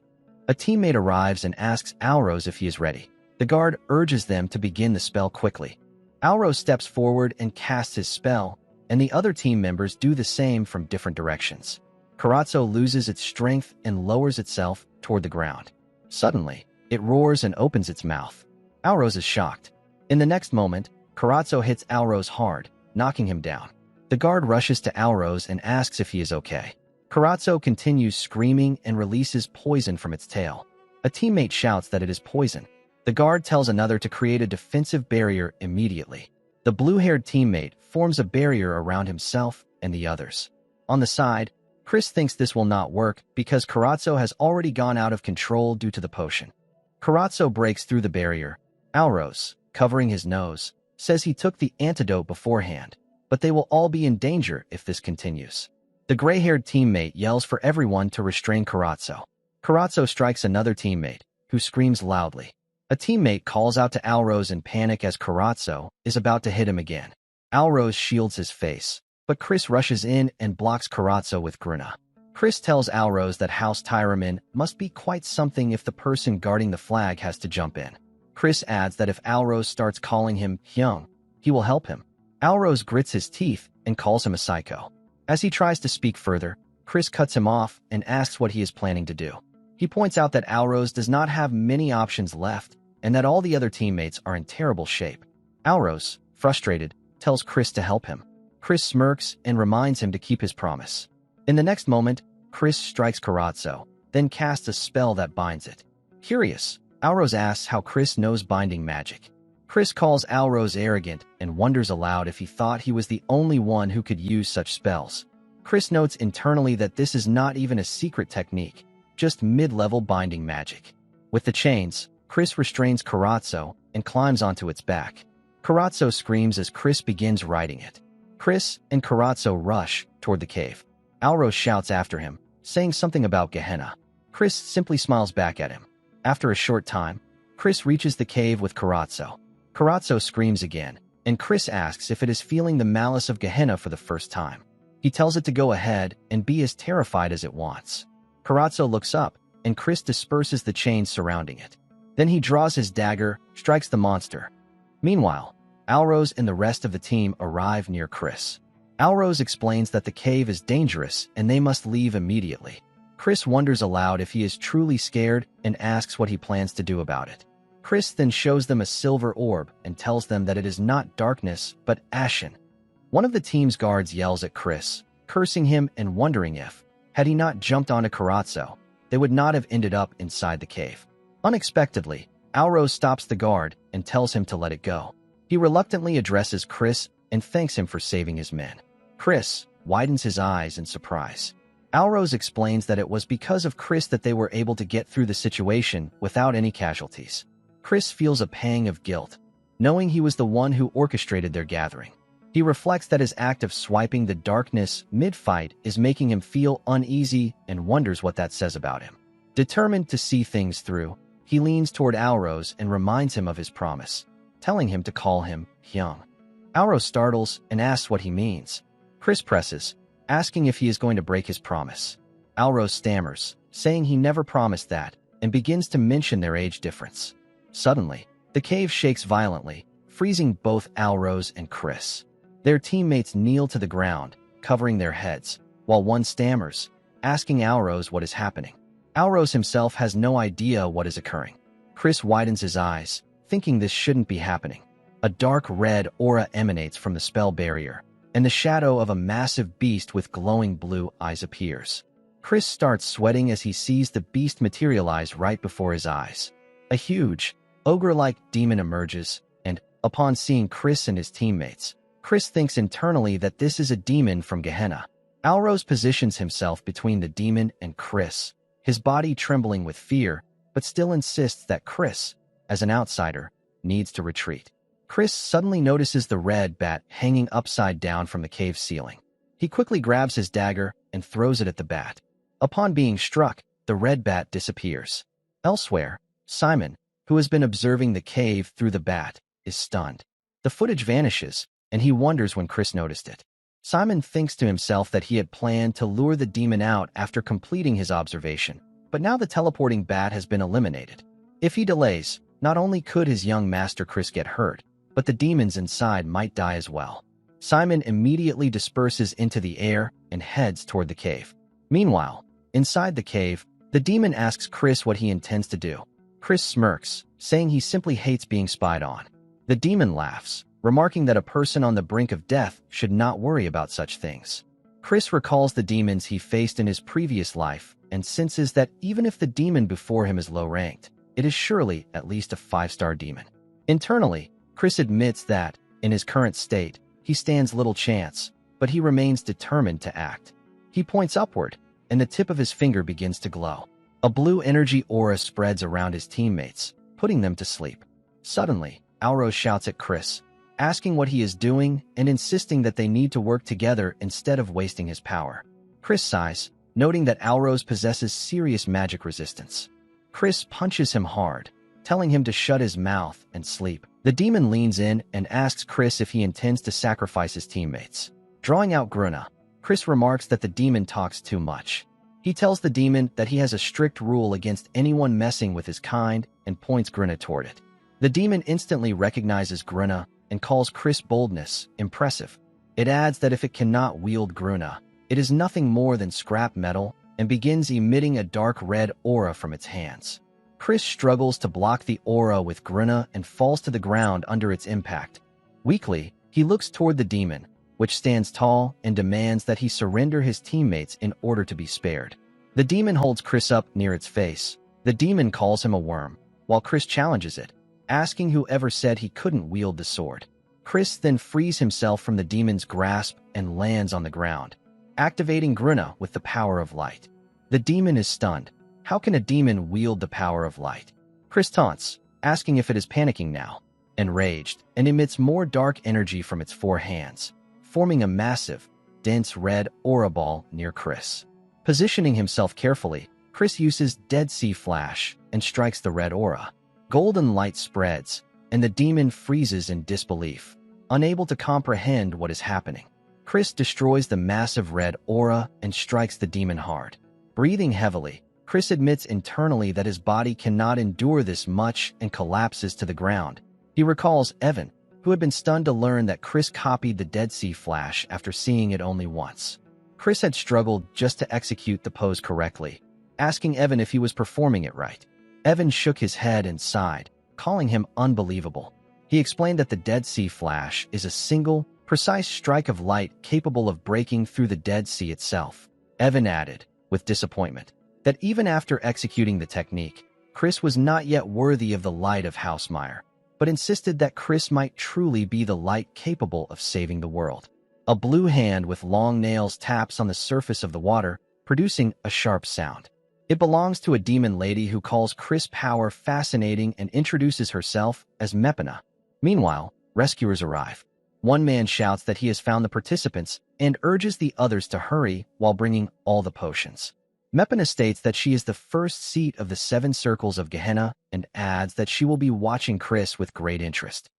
A teammate arrives and asks Alrose if he is ready. The guard urges them to begin the spell quickly. Alrose steps forward and casts his spell, and the other team members do the same from different directions. Karatsu loses its strength and lowers itself toward the ground. Suddenly, it roars and opens its mouth. Alrose is shocked. In the next moment, Karatsu hits Alrose hard, knocking him down. The guard rushes to Alrose and asks if he is okay. Karatsu continues screaming and releases poison from its tail. A teammate shouts that it is poison. The guard tells another to create a defensive barrier immediately. The blue-haired teammate forms a barrier around himself and the others. On the side, Chris thinks this will not work because Karatsu has already gone out of control due to the potion. Karatsu breaks through the barrier. Alrose, covering his nose, says he took the antidote beforehand, but they will all be in danger if this continues. The gray-haired teammate yells for everyone to restrain Karatsu. Karatsu strikes another teammate, who screams loudly. A teammate calls out to Alrose in panic as Karatsu is about to hit him again. Alrose shields his face, but Chris rushes in and blocks Karatsu with Gruna. Chris tells Alrose that House Tyraman must be quite something if the person guarding the flag has to jump in. Chris adds that if Alrose starts calling him Hyung, he will help him. Alrose grits his teeth and calls him a psycho. As he tries to speak further, Chris cuts him off and asks what he is planning to do. He points out that Alrose does not have many options left and that all the other teammates are in terrible shape. Alrose, frustrated, tells Chris to help him. Chris smirks and reminds him to keep his promise. In the next moment, Chris strikes Karatsu, then casts a spell that binds it. Curious, Alrose asks how Chris knows binding magic. Chris calls Alrose arrogant and wonders aloud if he thought he was the only one who could use such spells. Chris notes internally that this is not even a secret technique, just mid-level binding magic. With the chains, Chris restrains Karatsu and climbs onto its back. Karatsu screams as Chris begins riding it. Chris and Karatsu rush toward the cave. Alrose shouts after him, saying something about Gehenna. Chris simply smiles back at him. After a short time, Chris reaches the cave with Karatsu. Karatsu screams again, and Chris asks if it is feeling the malice of Gehenna for the first time. He tells it to go ahead and be as terrified as it wants. Karatsu looks up, and Chris disperses the chains surrounding it. Then he draws his dagger, strikes the monster. Meanwhile, Alrose and the rest of the team arrive near Chris. Alrose explains that the cave is dangerous and they must leave immediately. Chris wonders aloud if he is truly scared and asks what he plans to do about it. Chris then shows them a silver orb and tells them that it is not darkness, but ashen. One of the team's guards yells at Chris, cursing him and wondering if, had he not jumped onto Karatsu, they would not have ended up inside the cave. Unexpectedly, Alrose stops the guard and tells him to let it go. He reluctantly addresses Chris and thanks him for saving his men. Chris widens his eyes in surprise. Alrose explains that it was because of Chris that they were able to get through the situation without any casualties. Chris feels a pang of guilt, knowing he was the one who orchestrated their gathering. He reflects that his act of swiping the darkness mid-fight is making him feel uneasy and wonders what that says about him. Determined to see things through, he leans toward Alrose and reminds him of his promise, telling him to call him Hyung. Alrose startles and asks what he means. Chris presses, asking if he is going to break his promise. Alrose stammers, saying he never promised that, and begins to mention their age difference. Suddenly, the cave shakes violently, freezing both Alrose and Chris. Their teammates kneel to the ground, covering their heads, while one stammers, asking Alrose what is happening. Alrose himself has no idea what is occurring. Chris widens his eyes, thinking this shouldn't be happening. A dark red aura emanates from the spell barrier, and the shadow of a massive beast with glowing blue eyes appears. Chris starts sweating as he sees the beast materialize right before his eyes. A huge, ogre-like demon emerges, and, upon seeing Chris and his teammates, Chris thinks internally that this is a demon from Gehenna. Alrose positions himself between the demon and Chris, his body trembling with fear, but still insists that Chris, as an outsider, needs to retreat. Chris suddenly notices the red bat hanging upside down from the cave ceiling. He quickly grabs his dagger and throws it at the bat. Upon being struck, the red bat disappears. Elsewhere, Simon, who has been observing the cave through the bat, is stunned. The footage vanishes, and he wonders when Chris noticed it. Simon thinks to himself that he had planned to lure the demon out after completing his observation, but now the teleporting bat has been eliminated. If he delays, not only could his young master Chris get hurt, but the demons inside might die as well. Simon immediately disperses into the air and heads toward the cave. Meanwhile, inside the cave, the demon asks Chris what he intends to do. Chris smirks, saying he simply hates being spied on. The demon laughs, remarking that a person on the brink of death should not worry about such things. Chris recalls the demons he faced in his previous life and senses that even if the demon before him is low-ranked, it is surely at least a 5-star demon. Internally, Chris admits that, in his current state, he stands little chance, but he remains determined to act. He points upward, and the tip of his finger begins to glow. A blue energy aura spreads around his teammates, putting them to sleep. Suddenly, Alros shouts at Chris, asking what he is doing and insisting that they need to work together instead of wasting his power. Chris sighs, noting that Alros possesses serious magic resistance. Chris punches him hard, telling him to shut his mouth and sleep. The demon leans in and asks Chris if he intends to sacrifice his teammates. Drawing out Gruna, Chris remarks that the demon talks too much. He tells the demon that he has a strict rule against anyone messing with his kind and points Gruna toward it. The demon instantly recognizes Gruna and calls Chris' boldness impressive. It adds that if it cannot wield Gruna, it is nothing more than scrap metal and begins emitting a dark red aura from its hands. Chris struggles to block the aura with Gruna and falls to the ground under its impact. Weakly, he looks toward the demon, which stands tall and demands that he surrender his teammates in order to be spared. The demon holds Chris up near its face. The demon calls him a worm, while Chris challenges it, asking whoever said he couldn't wield the sword. Chris then frees himself from the demon's grasp and lands on the ground, activating Gruna with the power of light. The demon is stunned. How can a demon wield the power of light? Chris taunts, asking if it is panicking now. Enraged, and emits more dark energy from its 4 hands, forming a massive, dense red aura ball near Chris. Positioning himself carefully, Chris uses Dead Sea Flash and strikes the red aura. Golden light spreads, and the demon freezes in disbelief, unable to comprehend what is happening. Chris destroys the massive red aura and strikes the demon hard. Breathing heavily, Chris admits internally that his body cannot endure this much and collapses to the ground. He recalls Evan, who had been stunned to learn that Chris copied the Dead Sea Flash after seeing it only once. Chris had struggled just to execute the pose correctly, asking Evan if he was performing it right. Evan shook his head and sighed, calling him unbelievable. He explained that the Dead Sea Flash is a single, precise strike of light capable of breaking through the Dead Sea itself. Evan added, with disappointment, that even after executing the technique, Chris was not yet worthy of the light of Housemeyer, but insisted that Chris might truly be the light capable of saving the world. A blue hand with long nails taps on the surface of the water, producing a sharp sound. It belongs to a demon lady who calls Chris' power fascinating and introduces herself as Mepina. Meanwhile, rescuers arrive. One man shouts that he has found the participants and urges the others to hurry while bringing all the potions. Mepina states that she is the first seat of the 7 circles of Gehenna and adds that she will be watching Chris with great interest.